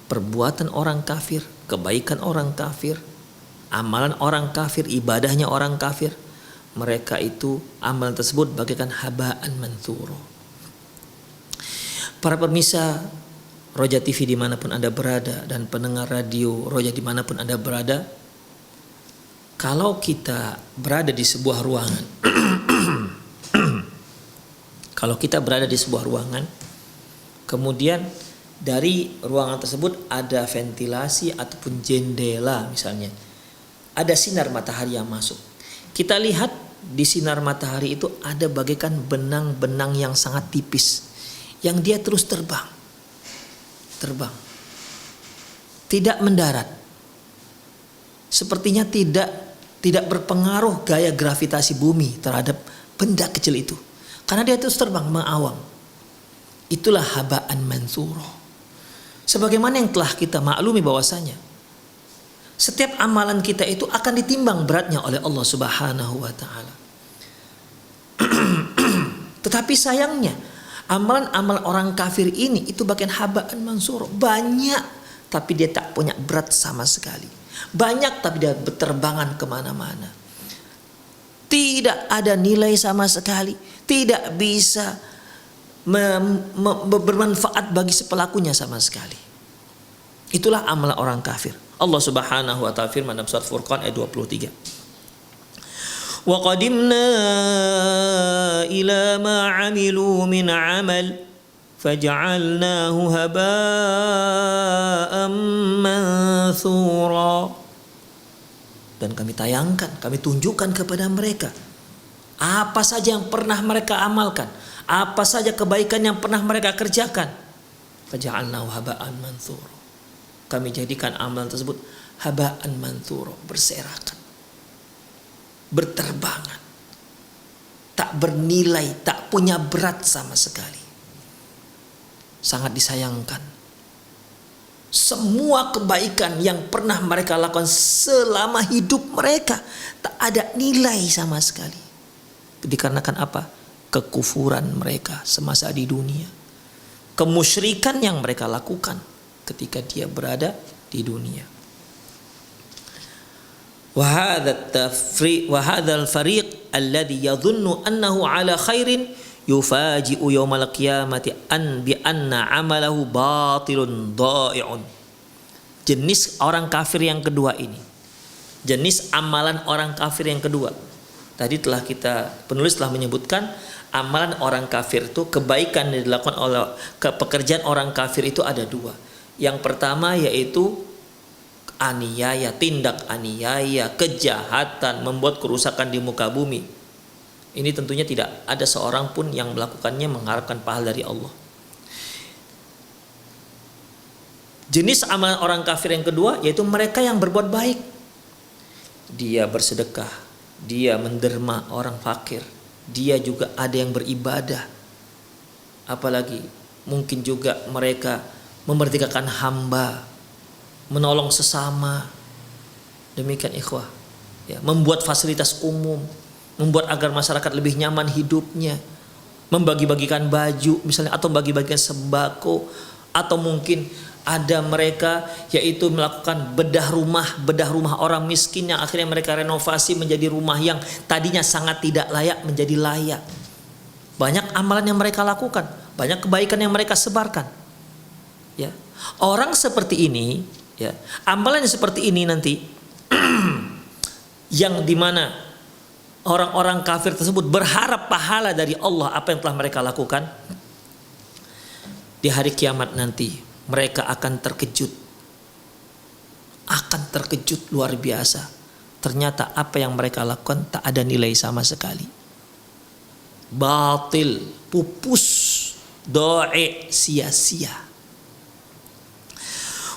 perbuatan orang kafir, kebaikan orang kafir, amalan orang kafir, ibadahnya orang kafir, mereka itu amalan tersebut bagaikan haba'an manthura. Para pemirsa Roja TV dimanapun Anda berada dan pendengar radio Roja dimanapun Anda berada, kalau kita berada di sebuah ruangan, kemudian dari ruangan tersebut ada ventilasi ataupun jendela misalnya, ada sinar matahari yang masuk. Kita lihat di sinar matahari itu ada bagaikan benang-benang yang sangat tipis, yang dia terus terbang, tidak mendarat. Sepertinya tidak berpengaruh gaya gravitasi bumi terhadap benda kecil itu, karena dia terus terbang mengawang. Itulah haba'an manthura. Sebagaimana yang telah kita maklumi bahwasanya setiap amalan kita itu akan ditimbang beratnya oleh Allah Subhanahu wa taala. Tetapi sayangnya amalan-amalan orang kafir ini itu bagian haba'an mansur. Banyak tapi dia tak punya berat sama sekali. Banyak tapi dia berterbangan kemana-mana. Tidak ada nilai sama sekali. Tidak bisa bermanfaat bagi sepelakunya sama sekali. Itulah amalan orang kafir. Allah Subhanahu wa ta'ala firman dalam surat Furqan ayat 23. Wa qadimna ila ma 'amilu min 'amal faj'alnahu haba'an manthura. Dan kami tayangkan, kami tunjukkan kepada mereka apa saja yang pernah mereka amalkan, apa saja kebaikan yang pernah mereka kerjakan. Faj'alnahu haba'an manthura. Kami jadikan amalan tersebut haba'an manthura, berserakan, berterbangan, tak bernilai, tak punya berat sama sekali. Sangat disayangkan. Semua kebaikan yang pernah mereka lakukan selama hidup mereka tak ada nilai sama sekali. Dikarenakan apa? Kekufuran mereka semasa di dunia. Kemusyrikan yang mereka lakukan ketika dia berada di dunia. Wa hadzal fariq alladhi yadhunnu annahu ala khairin yufaji'u yaumal qiyamati bi anna amalahu batilun dha'i'un. Jenis orang kafir yang kedua ini, jenis amalan orang kafir yang kedua, tadi penulis telah menyebutkan amalan orang kafir itu, kebaikan yang dilakukan oleh pekerjaan orang kafir itu ada dua. Yang pertama yaitu aniaya, tindak aniaya, kejahatan, membuat kerusakan di muka bumi. Ini tentunya tidak ada seorang pun yang melakukannya mengharapkan pahala dari Allah. Jenis amalan orang kafir yang kedua yaitu mereka yang berbuat baik. Dia bersedekah, dia menderma orang fakir, dia juga ada yang beribadah. Apalagi mungkin juga mereka memerdekakan hamba, menolong sesama. Demikian ikhwah, ya, membuat fasilitas umum, membuat agar masyarakat lebih nyaman hidupnya, membagi-bagikan baju misalnya, atau bagi-bagikan sembako, atau mungkin ada mereka yaitu melakukan bedah rumah orang miskin yang akhirnya mereka renovasi menjadi rumah yang tadinya sangat tidak layak menjadi layak. Banyak amalan yang mereka lakukan, banyak kebaikan yang mereka sebarkan. Ya, orang seperti ini, ya, amalan yang seperti ini nanti yang dimana orang-orang kafir tersebut berharap pahala dari Allah apa yang telah mereka lakukan, di hari kiamat nanti mereka akan terkejut luar biasa. Ternyata apa yang mereka lakukan tak ada nilai sama sekali, batil, pupus, doa, sia-sia.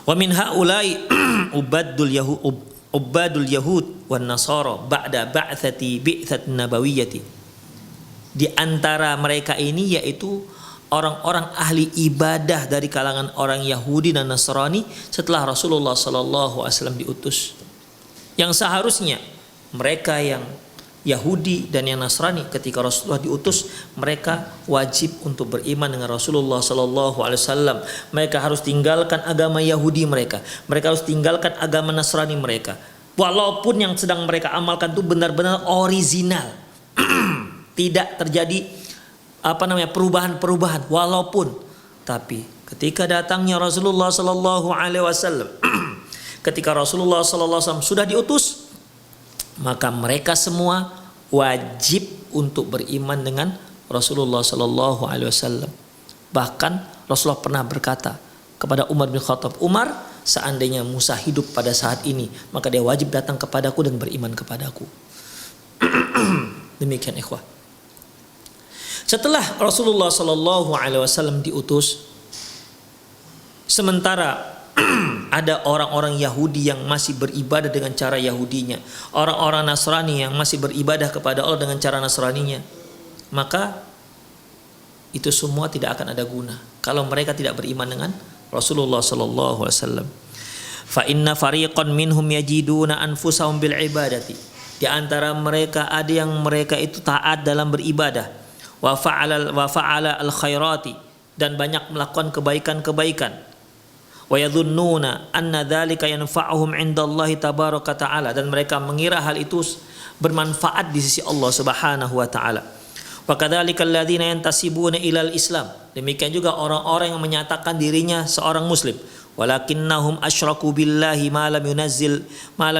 Wa min haulai ubadul yahud wan nasara ba'da bi'tsat nabawiyyati. Di antara mereka ini yaitu orang-orang ahli ibadah dari kalangan orang Yahudi dan Nasrani setelah Rasulullah sallallahu alaihi wasallam diutus. Yang seharusnya mereka yang Yahudi dan yang Nasrani ketika Rasulullah diutus, mereka wajib untuk beriman dengan Rasulullah sallallahu alaihi wasallam. Mereka harus tinggalkan agama Yahudi mereka harus tinggalkan agama Nasrani mereka. Walaupun yang sedang mereka amalkan itu benar-benar original. Tidak terjadi perubahan-perubahan, walaupun, tapi ketika datangnya Rasulullah sallallahu alaihi wasallam, ketika Rasulullah sallallahu alaihi wasallam sudah diutus, maka mereka semua wajib untuk beriman dengan Rasulullah sallallahu alaihi wasallam. Bahkan Rasulullah pernah berkata kepada Umar bin Khattab, "Umar, seandainya Musa hidup pada saat ini, maka dia wajib datang kepadaku dan beriman kepadaku." Demikian ikhwah. Setelah Rasulullah sallallahu alaihi wasallam diutus, sementara ada orang-orang Yahudi yang masih beribadah dengan cara Yahudinya, orang-orang Nasrani yang masih beribadah kepada Allah dengan cara Nasraninya, maka itu semua tidak akan ada guna kalau mereka tidak beriman dengan Rasulullah sallallahu alaihi wasallam. Fa inna fariqan minhum yajiduna anfusahum bil ibadati. Di antara mereka ada yang mereka itu taat dalam beribadah, wa fa'ala al khairati, dan banyak melakukan kebaikan-kebaikan, wa yadhunnuna anna dzalika yanfa'uhum 'indallahi tabaraka ta'ala, dan mereka mengira hal itu bermanfaat di sisi Allah Subhanahu wa taala. Wa kadzalika alladziina yantasibuna ilal Islam, demikian juga orang-orang yang menyatakan dirinya seorang muslim, walakinnahum asyraku billahi ma lam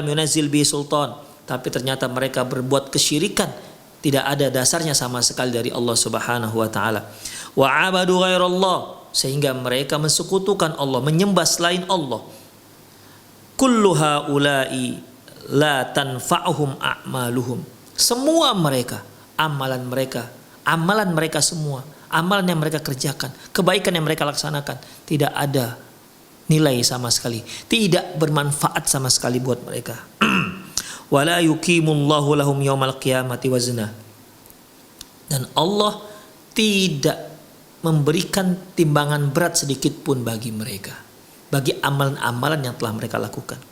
yunazzil bi sultan, tapi ternyata mereka berbuat kesyirikan tidak ada dasarnya sama sekali dari Allah Subhanahu wa taala. Wa abadu ghairallah, sehingga mereka mensekutukan Allah, menyembah selain Allah. Kullu haula'i la tanfa'uhum a'maluhum. Semua mereka, amalan mereka semua, amalan yang mereka kerjakan, kebaikan yang mereka laksanakan, tidak ada nilai sama sekali, tidak bermanfaat sama sekali buat mereka. Wala yuqimullahu lahum yaumal qiyamati wazna, dan Allah tidak memberikan timbangan berat sedikit pun bagi mereka. bagi amalan-amalan yang telah mereka lakukan.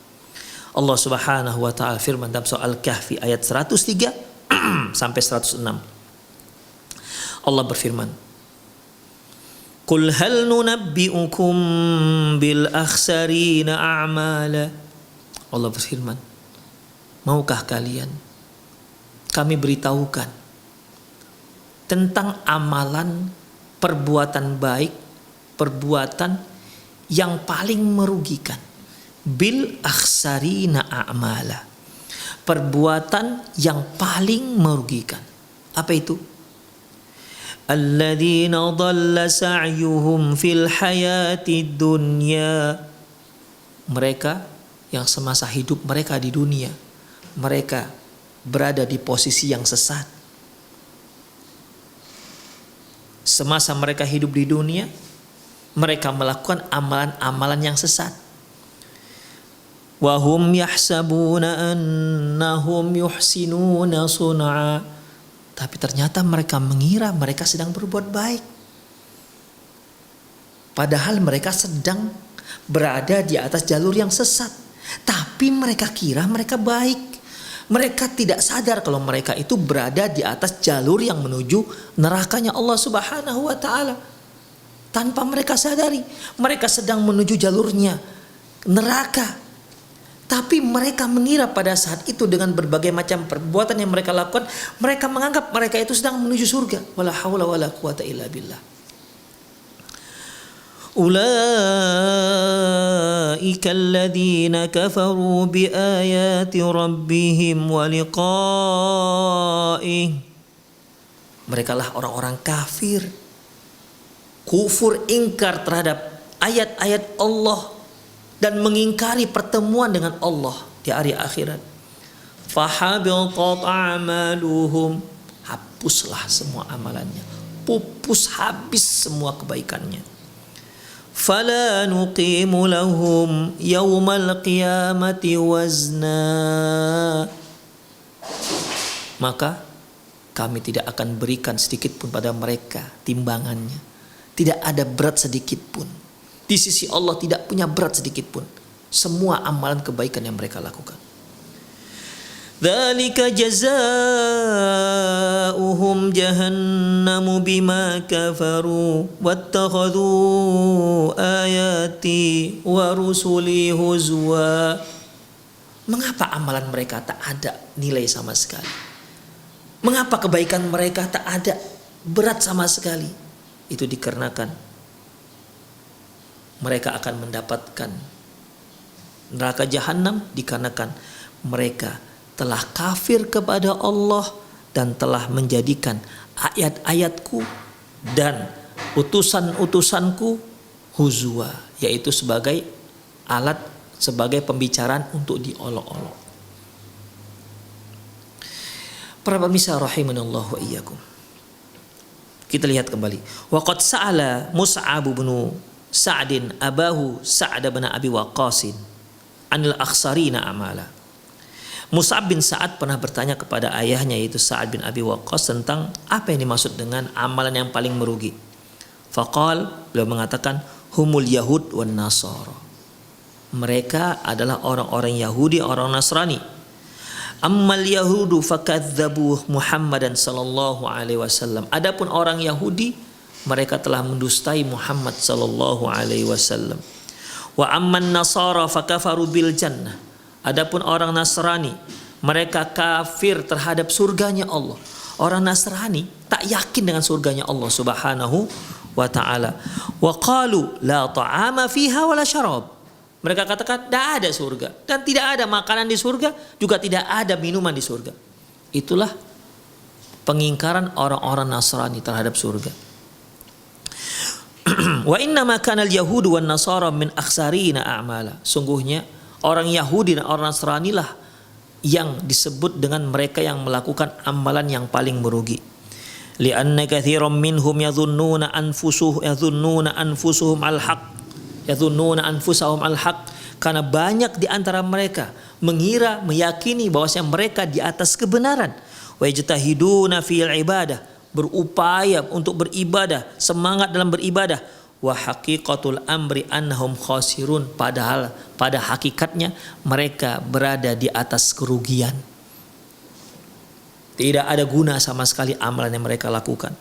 Allah Subhanahu wa taala firman dalam surah Al-Kahfi ayat 103 sampai 106. Allah berfirman, "Qul hal nunabbi'ukum bil akhsarina a'mala." Allah berfirman, maukah kalian kami beritahukan tentang amalan perbuatan baik, perbuatan yang paling merugikan. Bil akhsarina a'mala, perbuatan yang paling merugikan. Apa itu? Alladzina dhalla sa'yuhum fil hayati dunya. Mereka yang semasa hidup mereka di dunia, mereka berada di posisi yang sesat. Semasa mereka hidup di dunia, mereka melakukan amalan-amalan yang sesat. Wa hum yahsabuna annahum yuhsinuna sun'a. Tapi ternyata mereka mengira mereka sedang berbuat baik. Padahal mereka sedang berada di atas jalur yang sesat. Tapi mereka kira mereka baik. Mereka tidak sadar kalau mereka itu berada di atas jalur yang menuju nerakanya Allah Subhanahu wa taala. Tanpa mereka sadari, mereka sedang menuju jalurnya neraka. Tapi mereka mengira pada saat itu dengan berbagai macam perbuatan yang mereka lakukan, mereka menganggap mereka itu sedang menuju surga. Wala haula wala quwata illa billah. Ulaika alladhina kafaru biayati rabbihim wa liqa'ih. Mereka lah orang-orang kafir, kufur, ingkar terhadap ayat-ayat Allah dan mengingkari pertemuan dengan Allah di hari akhirat. Fahabitat a'maluhum, hapuslah semua amalannya, pupus habis semua kebaikannya. Fala nuqimu lahum yaumal qiyamati wazna. Maka kami tidak akan berikan sedikit pun pada mereka timbangannya. Tidak ada berat sedikit pun. Di sisi Allah tidak punya berat sedikit pun. Semua amalan kebaikan yang mereka lakukan. Dzalika jazaa'uhum jahannamu bima kafaru wattakhadhu ayati wa rusuli huzwa. Mengapa amalan mereka tak ada nilai sama sekali? Mengapa kebaikan mereka tak ada berat sama sekali? Itu dikarenakan mereka akan mendapatkan neraka jahanam dikarenakan mereka telah kafir kepada Allah dan telah menjadikan ayat-ayatku dan utusan-utusanku huzwa, yaitu sebagai alat, sebagai pembicaraan untuk diolok-olok. Para pemirsa rahimanallahu wa iyyakum. Kita lihat kembali. Wa qad sa'ala Mus'ab bin Sa'din abahu Sa'd bin Abi Waqqas anil akhsarina amala. Mus'ab bin Sa'ad pernah bertanya kepada ayahnya yaitu Sa'ad bin Abi Waqqas tentang apa yang dimaksud dengan amalan yang paling merugi. Faqal, beliau mengatakan humul yahud wan nasara. Mereka adalah orang-orang Yahudi, orang Nasrani. Ammal yahudu fakadzabu Muhammadan sallallahu alaihi wasallam. Adapun orang Yahudi, mereka telah mendustai Muhammad sallallahu alaihi wasallam. Wa amman nasara fakafaru bil jannah. Adapun orang Nasrani, mereka kafir terhadap surganya Allah. Orang Nasrani tak yakin dengan surganya Allah Subhanahu wa taala. Wa qalu la ta'ama fiha wala syarab. Mereka katakan tidak ada surga dan tidak ada makanan di surga, juga tidak ada minuman di surga. Itulah pengingkaran orang-orang Nasrani terhadap surga. Wa inna ma kana al-yahudu wan nasara min akhsarina a'mala. Sungguhnya orang Yahudi dan orang Nasrani lah yang disebut dengan mereka yang melakukan amalan yang paling merugi. Li'anna katsiran minhum yadhunnuna anfusuhum al-haq. Karena banyak di antara mereka mengira, meyakini bahwasanya mereka di atas kebenaran. Wa yajtahiduna fil ibadah, berupaya untuk beribadah, semangat dalam beribadah. wa haqiqatul amri annahum khasirun, padahal pada hakikatnya mereka berada di atas kerugian. Tidak ada guna sama sekali amalan yang mereka lakukan.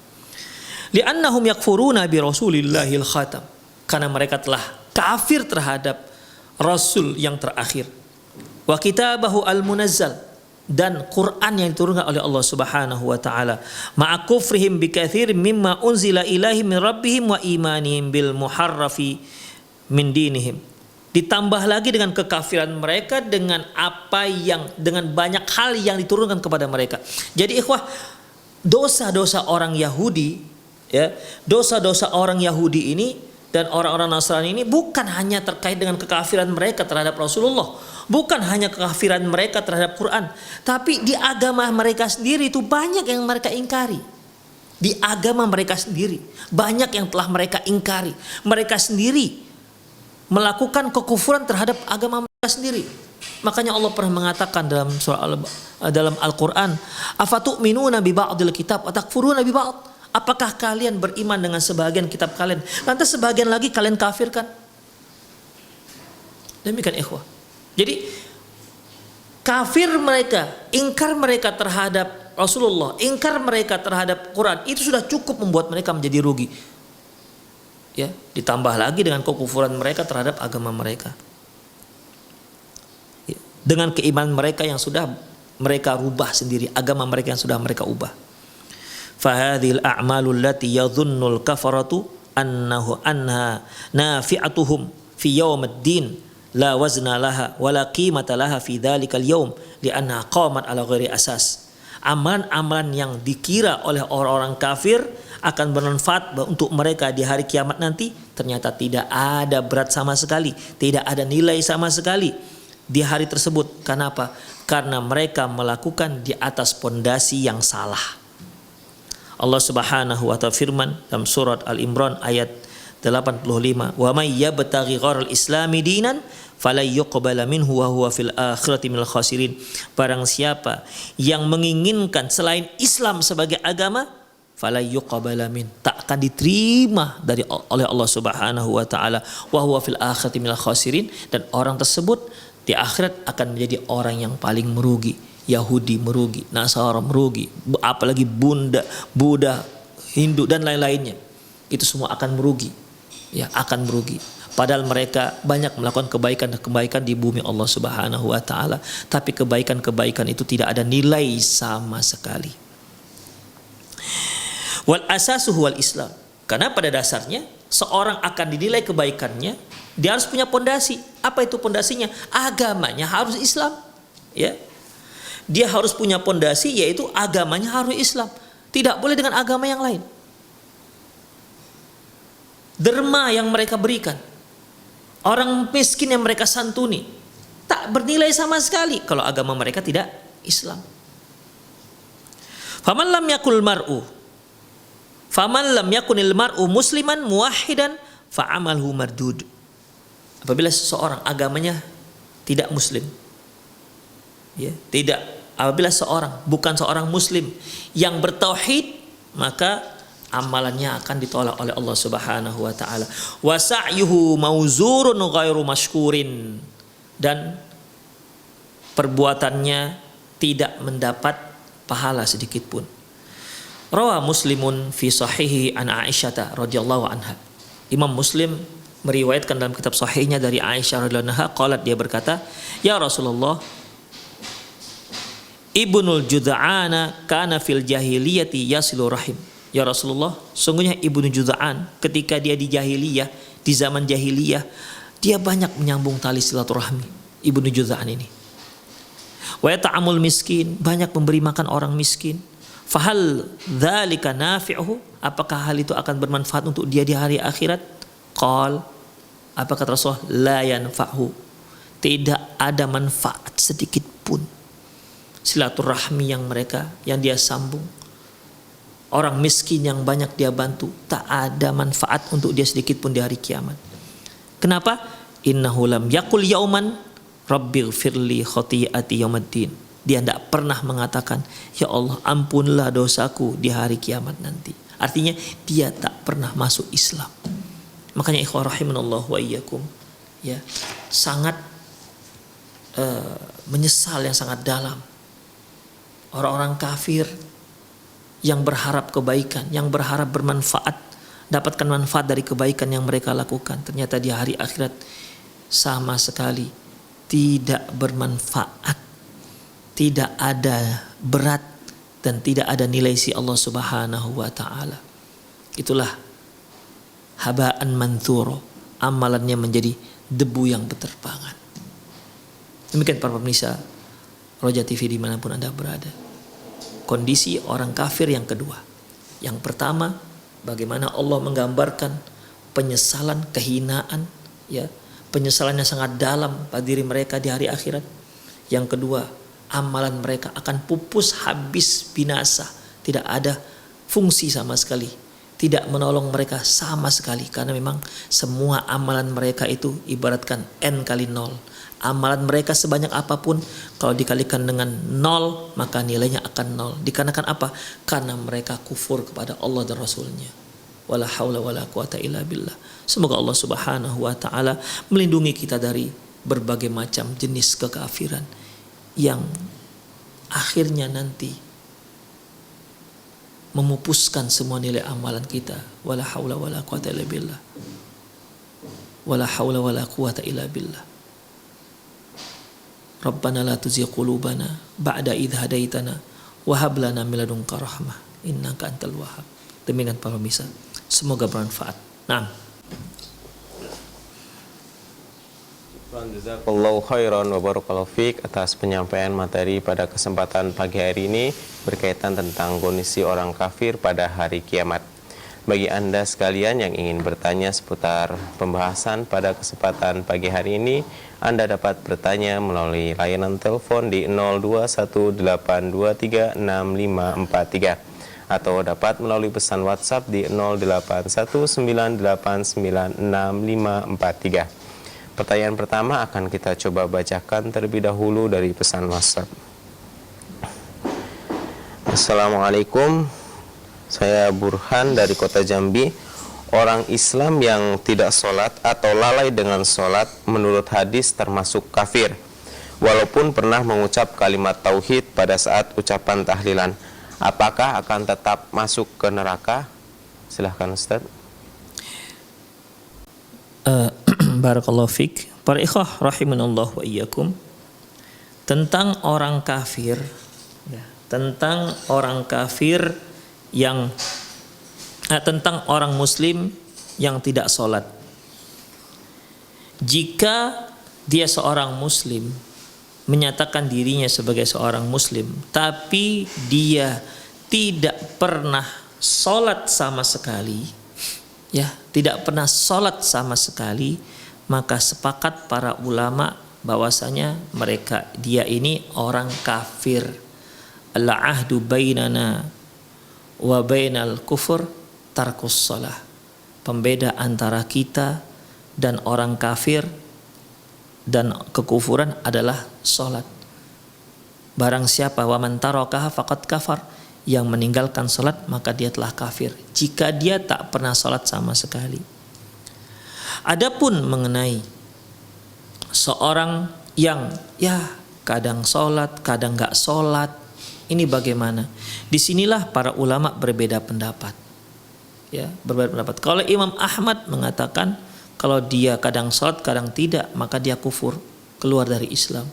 Li'annahum yakfuruna bi rasulillahil khatam, karena mereka telah kafir terhadap rasul yang terakhir. Wa kitabahu al-munazzal, dan Quran yang diturunkan oleh Allah Subhanahu wa taala. Ma'a kufrihim bi katsir mimma unzila ilaihim min rabbihim wa imanihim bil muharrafi min dinihim. Ditambah lagi dengan kekafiran mereka dengan banyak hal yang diturunkan kepada mereka. Jadi ikhwah, dosa-dosa orang Yahudi, ya, dosa-dosa orang Yahudi ini dan orang-orang Nasrani ini bukan hanya terkait dengan kekafiran mereka terhadap Rasulullah, bukan hanya kekafiran mereka terhadap Quran, tapi di agama mereka sendiri itu banyak yang mereka ingkari. Di agama mereka sendiri banyak yang telah mereka ingkari. Mereka sendiri melakukan kekufuran terhadap agama mereka sendiri. Makanya Allah pernah mengatakan dalam Al-Quran, afatu'minuna bi ba'dil kitab wa takfuruna bi ba'd. Apakah kalian beriman dengan sebagian kitab kalian, lantas sebagian lagi kalian kafirkan? Demikian ikhwah. Jadi kafir mereka, ingkar mereka terhadap Rasulullah, ingkar mereka terhadap Quran, itu sudah cukup membuat mereka menjadi rugi. Ya, ditambah lagi dengan kekufuran mereka terhadap agama mereka. Ya, dengan keimanan mereka yang sudah mereka rubah sendiri, agama mereka yang sudah mereka ubah. Fahadhil a'malul lati yadhunnul kafaratu anha nafi'atuhum fi yawmiddin la wazna laha wala qimata laha fi dhalikal yawm li'annaha qamat ala ghairi asas. Amalan-amalan yang dikira oleh orang-orang kafir akan bermanfaat untuk mereka di hari kiamat nanti, ternyata tidak ada berat sama sekali, tidak ada nilai sama sekali di hari tersebut. Kenapa? Karena mereka melakukan di atas pondasi yang salah. Allah Subhanahu wa ta'ala firman dalam surat Al-Imran ayat 85, wa may yabtaghi gharal islami dinan fala yuqbala minhu wa huwa fil akhirati minal khasirin. Barang siapa yang menginginkan selain Islam sebagai agama, fala yuqbala min, tak akan diterima oleh Allah Subhanahu wa taala, wa huwa fil akhirati minal khasirin, dan orang tersebut di akhirat akan menjadi orang yang paling merugi. Yahudi merugi, Nasara merugi, apalagi Buddha, Hindu dan lain-lainnya. Itu semua akan merugi. Ya, akan merugi. Padahal mereka banyak melakukan kebaikan di bumi Allah Subhanahu wa taala, tapi kebaikan-kebaikan itu tidak ada nilai sama sekali. Wal asasuhu wal Islam. Karena pada dasarnya seorang akan dinilai kebaikannya, dia harus punya pondasi. Apa itu pondasinya? Agamanya harus Islam. Ya. Dia harus punya pondasi, yaitu agamanya harus Islam. Tidak boleh dengan agama yang lain. Derma yang mereka berikan, orang miskin yang mereka santuni, tak bernilai sama sekali kalau agama mereka tidak Islam. Faman lam yakunil mar'u musliman muwahhidan fa'amalhu mardud. Apabila seseorang agamanya tidak muslim, ya, apabila bukan seorang muslim yang bertauhid, maka amalannya akan ditolak oleh Allah Subhanahu wa taala. Wa sa'yuhu mauzurun ghairu mashkurin, dan perbuatannya tidak mendapat pahala sedikit pun. Rawa Muslimun fi sahihi an Aisyah radhiyallahu anha. Imam Muslim meriwayatkan dalam kitab sahihnya dari Aisyah radhiyallahu anha, qalat, dia berkata, ya Rasulullah, Ibnul Jud'ana kana fil jahiliyati yasilu rahim. Ya Rasulullah, sungguhnya Ibnu Jud'an ketika dia di jahiliyah, di zaman jahiliyah, dia banyak menyambung tali silaturahmi. Ibnu Jud'an ini. Wa yata'amul miskin, banyak memberi makan orang miskin. Fahal dzalika nafi'uhu, apakah hal itu akan bermanfaat untuk dia di hari akhirat? Qal, apa kata Rasulullah? La yanfa'hu, tidak ada manfaat sedikit pun. Silaturahmi yang dia sambung, orang miskin yang banyak dia bantu, tak ada manfaat untuk dia sedikit pun di hari kiamat. Kenapa? Innahu lam yaqul yauman rabbighfirli khati'ati yaumiddin. Dia tidak pernah mengatakan, ya Allah ampunlah dosaku di hari kiamat nanti. Artinya dia tak pernah masuk Islam. Makanya ikhwah rahimanallah wa iyyakum, ya, sangat menyesal yang sangat dalam orang-orang kafir yang berharap kebaikan, yang berharap bermanfaat, dapatkan manfaat dari kebaikan yang mereka lakukan, ternyata di hari akhirat sama sekali tidak bermanfaat, tidak ada berat dan tidak ada nilai si Allah Subhanahu wa taala. Itulah haba'an manthuro, amalannya menjadi debu yang berterbangan. Demikian para pemirsa Roja TV dimanapun Anda berada. Kondisi orang kafir yang kedua. Yang pertama, bagaimana Allah menggambarkan penyesalan, kehinaan, ya, penyesalan yang sangat dalam pada diri mereka di hari akhirat. Yang kedua, amalan mereka akan pupus, habis, binasa, tidak ada fungsi sama sekali, tidak menolong mereka sama sekali, karena memang semua amalan mereka itu ibaratkan n kali 0. Amalan mereka sebanyak apapun, kalau dikalikan dengan 0 maka nilainya akan 0. Dikarenakan apa? Karena mereka kufur kepada Allah dan Rasulnya. Wala haula wala quwata illa billah. Semoga Allah Subhanahu wa taala melindungi kita dari berbagai macam jenis kekafiran yang akhirnya nanti memupuskan semua nilai amalan kita. Wala haula wala quwata illa billah. Wala haula wala quwata illa billah. Rabbana la tuzigh qulubana ba'da idh hadaitana wa hab lana min ladunka rahmah innaka antal wahhab. Demikian para pemirsa, semoga bermanfaat. Naam. Jazakallahu khairan wa barakallahu fiik atas penyampaian materi pada kesempatan pagi hari ini berkaitan tentang kondisi orang kafir pada hari kiamat. Bagi Anda sekalian yang ingin bertanya seputar pembahasan pada kesempatan pagi hari ini, Anda dapat bertanya melalui layanan telepon di 0218236543 atau dapat melalui pesan WhatsApp di 0819896543. Pertanyaan pertama akan kita coba bacakan terlebih dahulu dari pesan WhatsApp. Assalamualaikum, saya Burhan dari kota Jambi. Orang Islam yang tidak sholat atau lalai dengan sholat menurut hadis termasuk kafir, walaupun pernah mengucap kalimat tauhid pada saat ucapan tahlilan. Apakah akan tetap masuk ke neraka? Silahkan Ustaz. Barakallahu fiik. Para ikhwah rahimanallah wa iyyakum, tentang orang kafir, ya, tentang orang kafir yang tentang orang muslim yang tidak sholat. Jika dia seorang muslim, menyatakan dirinya sebagai seorang muslim, tapi dia tidak pernah sholat sama sekali, ya, tidak pernah sholat sama sekali, maka sepakat para ulama bahwasanya dia ini orang kafir. Al-ahdu bainana wa bainal kufur tarkus shalah. Pembeda antara kita dan orang kafir dan kekufuran adalah sholat. Barang siapa wa man tarakaha faqad kafar, yang meninggalkan sholat maka dia telah kafir jika dia tak pernah sholat sama sekali. Adapun mengenai seorang yang kadang sholat kadang gak sholat, ini bagaimana? Disinilah para ulama berbeda pendapat. Ya, berbeda pendapat. Kalau Imam Ahmad mengatakan kalau dia kadang sholat kadang tidak, maka dia kufur, keluar dari Islam.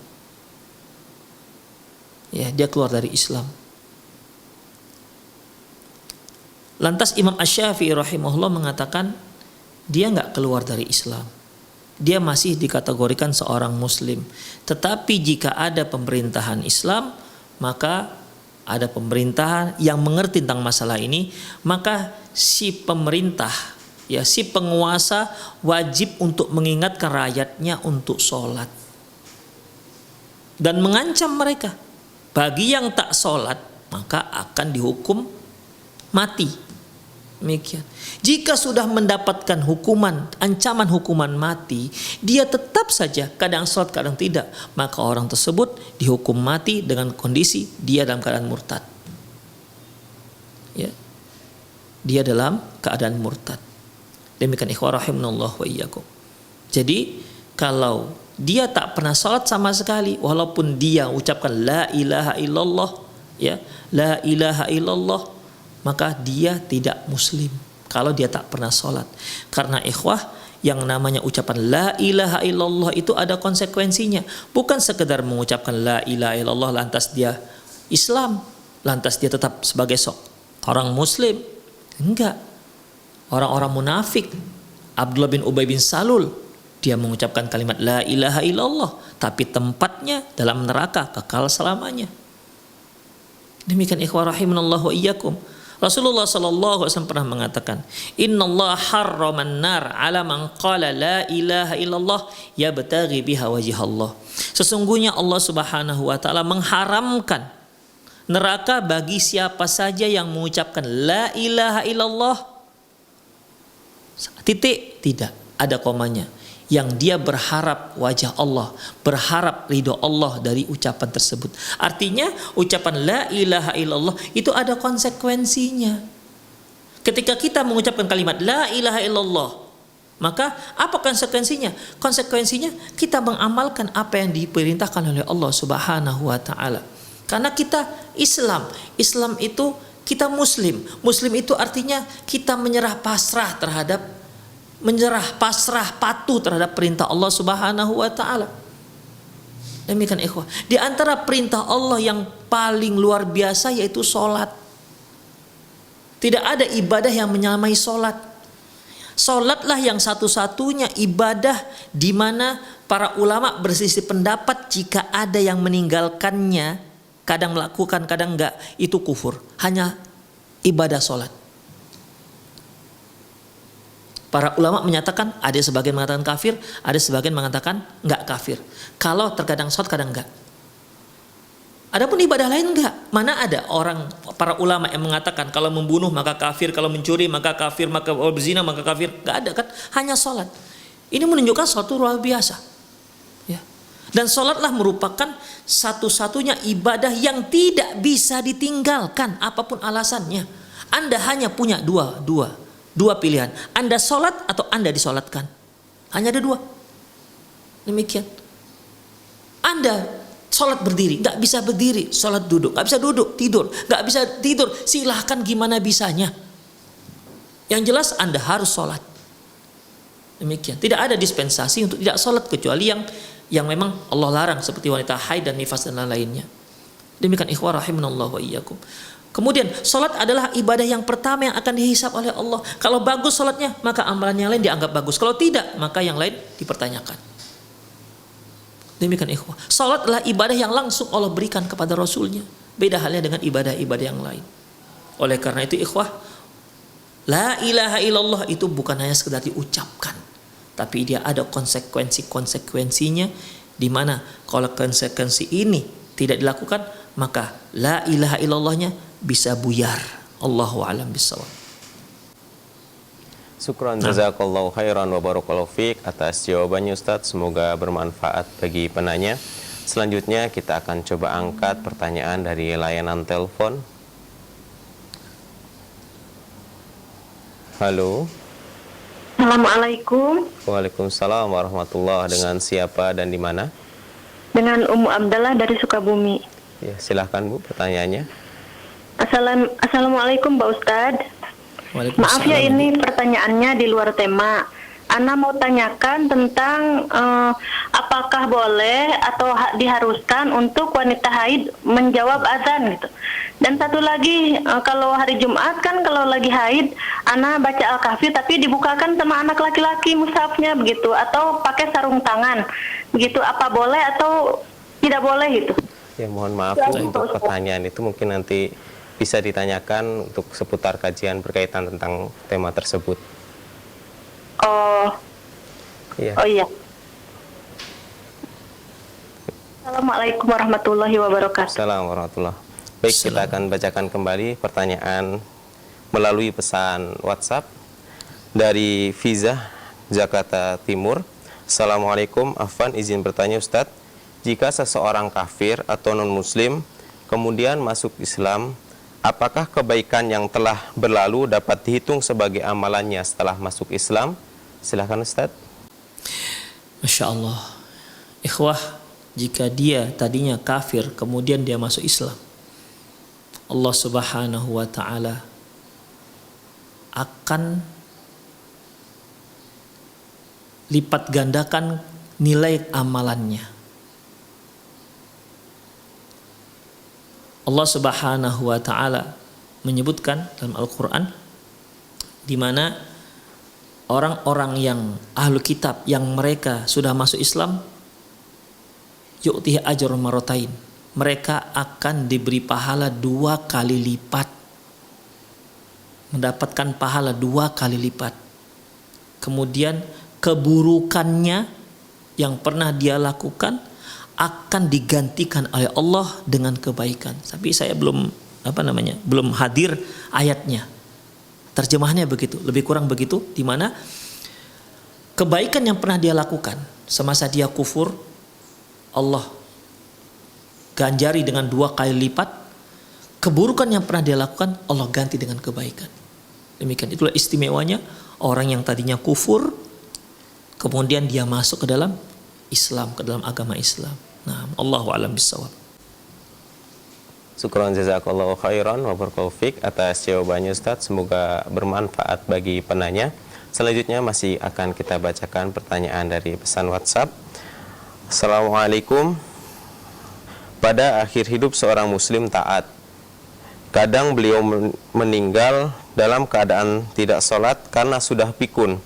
Ya, dia keluar dari Islam. Lantas Imam Asy-Syafi'i rahimahullah mengatakan dia nggak keluar dari Islam, dia masih dikategorikan seorang muslim. Tetapi jika ada pemerintahan Islam, maka ada pemerintahan yang mengerti tentang masalah ini, maka si pemerintah, ya, si penguasa wajib untuk mengingatkan rakyatnya untuk sholat dan mengancam mereka. Bagi yang tak sholat maka akan dihukum mati. Demikian. Jika sudah mendapatkan hukuman, ancaman hukuman mati, dia tetap saja kadang sholat kadang tidak, maka orang tersebut dihukum mati dengan kondisi dia dalam keadaan murtad. Ya, dia dalam keadaan murtad. Demikian ikhwah rahimanallah wa iyyakum. Jadi kalau dia tak pernah salat sama sekali, walaupun dia ucapkan la ilaha illallah, ya, la ilaha illallah, maka dia tidak muslim kalau dia tak pernah salat. Karena ikhwah, yang namanya ucapan la ilaha illallah itu ada konsekuensinya. Bukan sekedar mengucapkan la ilaha illallah lantas dia Islam, lantas dia tetap sebagai orang muslim. Enggak. Orang-orang munafik, Abdullah bin Ubay bin Salul, dia mengucapkan kalimat la ilaha illallah, tapi tempatnya dalam neraka kekal selamanya. Demikian ikhwah rahimanallah wa iyyakum. Rasulullah sallallahu alaihi wasallam pernah mengatakan, "Innallaha harraman nar 'ala man qala la ilaha illallah yabtaghi biha wajhallah." Sesungguhnya Allah Subhanahu wa taala mengharamkan neraka bagi siapa saja yang mengucapkan la ilaha illallah, titik, tidak ada komanya, yang dia berharap wajah Allah, berharap ridho Allah dari ucapan tersebut. Artinya ucapan la ilaha illallah itu ada konsekuensinya. Ketika kita mengucapkan kalimat la ilaha illallah, maka apa konsekuensinya? Konsekuensinya kita mengamalkan apa yang diperintahkan oleh Allah Subhanahu wa taala. Karena kita Islam itu kita muslim. Muslim itu artinya kita menyerah pasrah patuh terhadap perintah Allah Subhanahu wa taala. Demikian ikhwah. Di antara perintah Allah yang paling luar biasa yaitu salat. Tidak ada ibadah yang menyamai salat. Salatlah yang satu-satunya ibadah di mana para ulama berselisih pendapat jika ada yang meninggalkannya, kadang melakukan, kadang enggak, itu kufur. Hanya ibadah salat. Para ulama menyatakan, ada sebagian mengatakan kafir, ada sebagian mengatakan enggak kafir. Kalau terkadang sholat, kadang enggak. Adapun ibadah lain enggak. Mana ada orang, para ulama yang mengatakan kalau membunuh maka kafir, kalau mencuri maka kafir, maka berzina maka kafir. Enggak ada kan, hanya sholat. Ini menunjukkan suatu luar biasa. Ya. Dan sholatlah merupakan satu-satunya ibadah yang tidak bisa ditinggalkan apapun alasannya. Anda hanya punya dua pilihan. Anda sholat atau Anda disolatkan. Hanya ada dua. Demikian. Anda sholat berdiri, nggak bisa berdiri, sholat duduk, nggak bisa duduk, tidur, nggak bisa tidur, silahkan gimana bisanya. Yang jelas Anda harus sholat. Demikian. Tidak ada dispensasi untuk tidak sholat kecuali yang memang Allah larang seperti wanita haid dan nifas dan lainnya. Demikian ikhwah rahimanallah wa iyyakum. Kemudian sholat adalah ibadah yang pertama yang akan dihisab oleh Allah. Kalau bagus sholatnya, maka amalan yang lain dianggap bagus. Kalau tidak, maka yang lain dipertanyakan. Demikian ikhwah. Sholat adalah ibadah yang langsung Allah berikan kepada Rasulnya. Beda halnya dengan ibadah-ibadah yang lain. Oleh karena itu ikhwah, la ilaha illallah itu bukan hanya sekedar diucapkan, tapi dia ada konsekuensinya, di mana kalau konsekuensi ini tidak dilakukan, maka la ilaha illallahnya bisa buyar. Allahu a'lam bishawab. Syukran jazakallahu khairan wa barakallahu fiik atas jawabannya Ustaz. Semoga bermanfaat bagi penanya. Selanjutnya kita akan coba angkat pertanyaan dari layanan telepon. Halo. Assalamualaikum. Waalaikumsalam warahmatullahi. Dengan siapa dan di mana? Dengan Ummu Abdallah dari Sukabumi. Ya, silahkan Bu pertanyaannya. Assalamualaikum Pak Ustadz. Maaf ya ini pertanyaannya di luar tema. Ana mau tanyakan tentang apakah boleh atau diharuskan untuk wanita haid menjawab azan gitu. Dan satu lagi, kalau hari Jumat kan kalau lagi haid, Ana baca Al-Kahfi tapi dibukakan sama anak laki-laki mushafnya begitu, atau pakai sarung tangan begitu. Apa boleh atau tidak boleh gitu? Ya, mohon maaf Bu, untuk pertanyaan itu mungkin nanti bisa ditanyakan untuk seputar kajian berkaitan tentang tema tersebut. Oh. Iya. Oh iya. Assalamualaikum warahmatullahi wabarakatuh. Assalamualaikum warahmatullahi wabarakatuh. Baik, kita akan bacakan kembali pertanyaan melalui pesan WhatsApp dari Fiza, Jakarta Timur. Assalamualaikum, Afwan izin bertanya Ustadz, jika seseorang kafir atau non-muslim kemudian masuk Islam, apakah kebaikan yang telah berlalu dapat dihitung sebagai amalannya setelah masuk Islam? Silahkan Ustaz. Masya Allah. Ikhwah, jika dia tadinya kafir kemudian dia masuk Islam, Allah Subhanahu wa ta'ala akan lipat gandakan nilai amalannya. Allah Subhanahu wa ta'ala menyebutkan dalam Al-Quran di mana orang-orang yang ahlu kitab yang mereka sudah masuk Islam, yu'tihi ajrun marratain, mereka akan diberi pahala 2 kali lipat, mendapatkan pahala 2 kali lipat. Kemudian keburukannya yang pernah dia lakukan akan digantikan oleh Allah dengan kebaikan. Tapi saya belum hadir ayatnya. Terjemahannya begitu, lebih kurang begitu, di mana kebaikan yang pernah dia lakukan semasa dia kufur, Allah ganjari dengan 2 kali lipat. Keburukan yang pernah dia lakukan, Allah ganti dengan kebaikan. Demikian, itulah istimewanya orang yang tadinya kufur kemudian dia masuk ke dalam Islam, ke dalam agama Islam. Nah, Allahu a'lam bishawab. Syukran jazakallahu khairan wa barakallahu fiik atas jawabannya Ustaz. Semoga bermanfaat bagi penanya. Selanjutnya masih akan kita bacakan pertanyaan dari pesan WhatsApp. Assalamualaikum. Pada akhir hidup seorang muslim taat, kadang beliau meninggal dalam keadaan tidak sholat karena sudah pikun.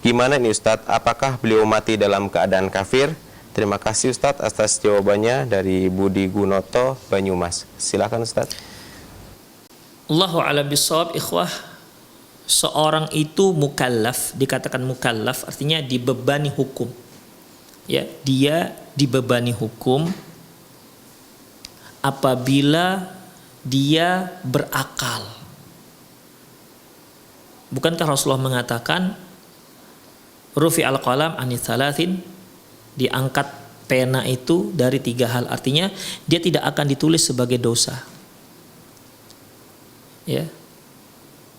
Gimana nih Ustadz? Apakah beliau mati dalam keadaan kafir? Terima kasih Ustadz atas jawabannya dari Budi Gunoto, Banyumas. Silakan Ustadz. Allahu a'lam bishawab. Ikhwah, seorang itu mukallaf, dikatakan mukallaf artinya dibebani hukum. Ya, dia dibebani hukum apabila dia berakal. Bukankah Rasulullah mengatakan rufi al-qalam anits thalathin, diangkat pena itu dari 3 hal, artinya dia tidak akan ditulis sebagai dosa. Ya.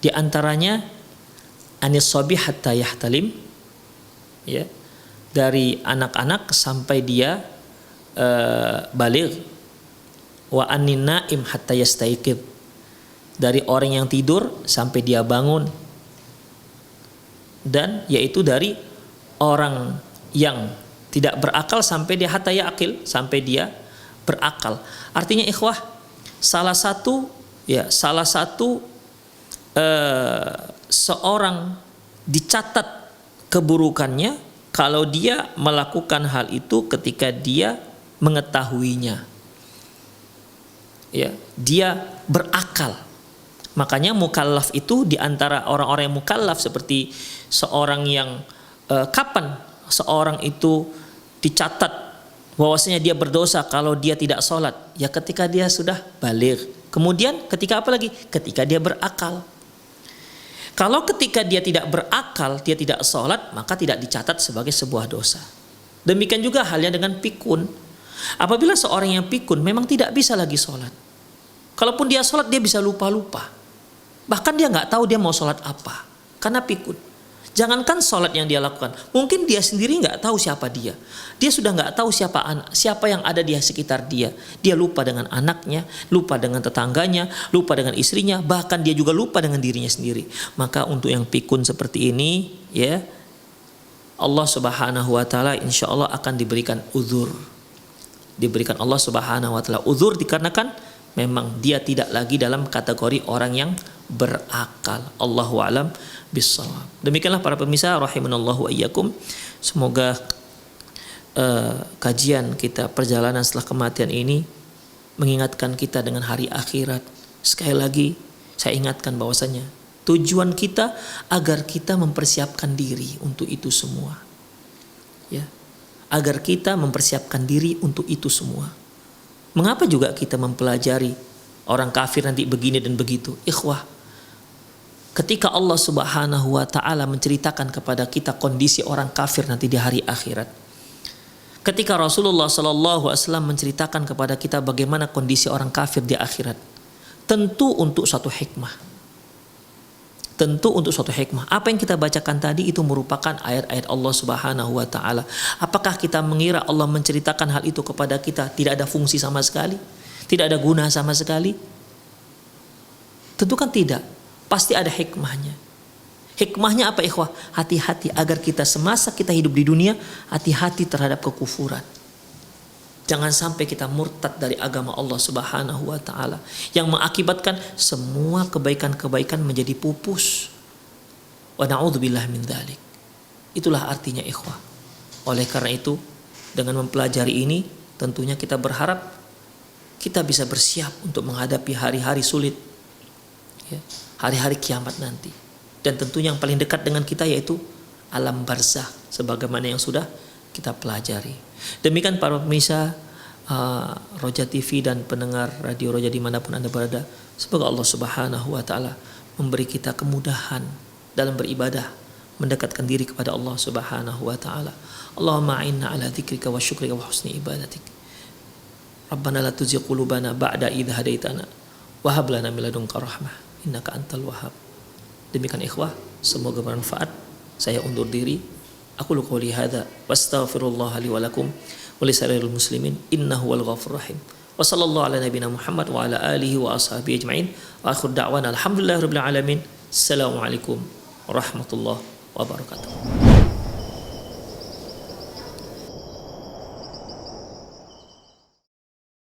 Di antaranya anis sabi hatta yahtalim, ya, dari anak-anak sampai dia baligh, wa anin naim hatta yastaiqid, dari orang yang tidur sampai dia bangun, dan yaitu dari orang yang tidak berakal sampai dia hatta yaqil, sampai dia berakal. Artinya ikhwah, salah satu seorang dicatat keburukannya kalau dia melakukan hal itu ketika dia mengetahuinya. Ya, dia berakal. Makanya mukallaf itu diantara orang-orang yang mukallaf seperti seorang yang kapan seorang itu dicatat bahwasanya dia berdosa kalau dia tidak sholat, ya ketika dia sudah baligh. Kemudian ketika apa lagi? Ketika dia berakal. Kalau ketika dia tidak berakal, dia tidak sholat, maka tidak dicatat sebagai sebuah dosa. Demikian juga halnya dengan pikun. Apabila seorang yang pikun memang tidak bisa lagi sholat, kalaupun dia sholat dia bisa lupa-lupa. Bahkan dia nggak tahu dia mau sholat apa, karena pikun. Jangankan sholat yang dia lakukan, mungkin dia sendiri nggak tahu siapa dia. Dia sudah nggak tahu siapa yang ada di sekitar dia. Dia lupa dengan anaknya, lupa dengan tetangganya, lupa dengan istrinya, bahkan dia juga lupa dengan dirinya sendiri. Maka untuk yang pikun seperti ini, ya, Allah Subhanahu wa taala insya Allah akan diberikan uzur. Diberikan Allah Subhanahu wa taala uzur dikarenakan memang dia tidak lagi dalam kategori orang yang berakal. Allahu a'lam bishawab. Demikianlah para pemirsa rahimanallahu wa iyyakum. Semoga kajian kita perjalanan setelah kematian ini mengingatkan kita dengan hari akhirat. Sekali lagi saya ingatkan bahwasanya tujuan kita agar kita mempersiapkan diri untuk itu semua. Ya. Agar kita mempersiapkan diri untuk itu semua. Mengapa juga kita mempelajari orang kafir nanti begini dan begitu? Ikhwah, ketika Allah Subhanahu wa taala menceritakan kepada kita kondisi orang kafir nanti di hari akhirat, ketika Rasulullah sallallahu alaihi wasallam menceritakan kepada kita bagaimana kondisi orang kafir di akhirat, tentu untuk suatu hikmah. Tentu untuk suatu hikmah. Apa yang kita bacakan tadi itu merupakan ayat-ayat Allah Subhanahu wa taala. Apakah kita mengira Allah menceritakan hal itu kepada kita tidak ada fungsi sama sekali? Tidak ada guna sama sekali? Tentu kan tidak. Pasti ada hikmahnya. Hikmahnya apa ikhwah? Hati-hati agar kita semasa kita hidup di dunia, hati-hati terhadap kekufuran. Jangan sampai kita murtad dari agama Allah Subhanahu wa taala yang mengakibatkan semua kebaikan-kebaikan menjadi pupus. Wa na'udzubillah min dzalik. Itulah artinya ikhwah. Oleh karena itu, dengan mempelajari ini tentunya kita berharap kita bisa bersiap untuk menghadapi hari-hari sulit. Ya, hari-hari kiamat nanti. Dan tentunya yang paling dekat dengan kita yaitu alam barzakh sebagaimana yang sudah kita pelajari. Demikian para pemirsa Roja TV dan pendengar Radio Roja dimanapun Anda berada, semoga Allah Subhanahu wa taala memberi kita kemudahan dalam beribadah, mendekatkan diri kepada Allah Subhanahu wa taala. Allahumma a'inna ala dzikrika wa syukrika wa husni ibadatik. Rabbana la tuzigh qulubana ba'da idh hadaitana wa hab lana min ladunka rahmah innaka antal wahhab. Demikian ikhwah, semoga bermanfaat. Saya undur diri. Aku qouli hadza wastaghfirullah li wa lakum wa lisa'iril muslimin innahu wal ghafurur rahim. Wa sallallahu ala nabiyyina Muhammad wa ala alihi wa ashabihi ajmain. Wa akhir da'wana alhamdulillahirabbil alamin. Assalamualaikum warahmatullahi wabarakatuh.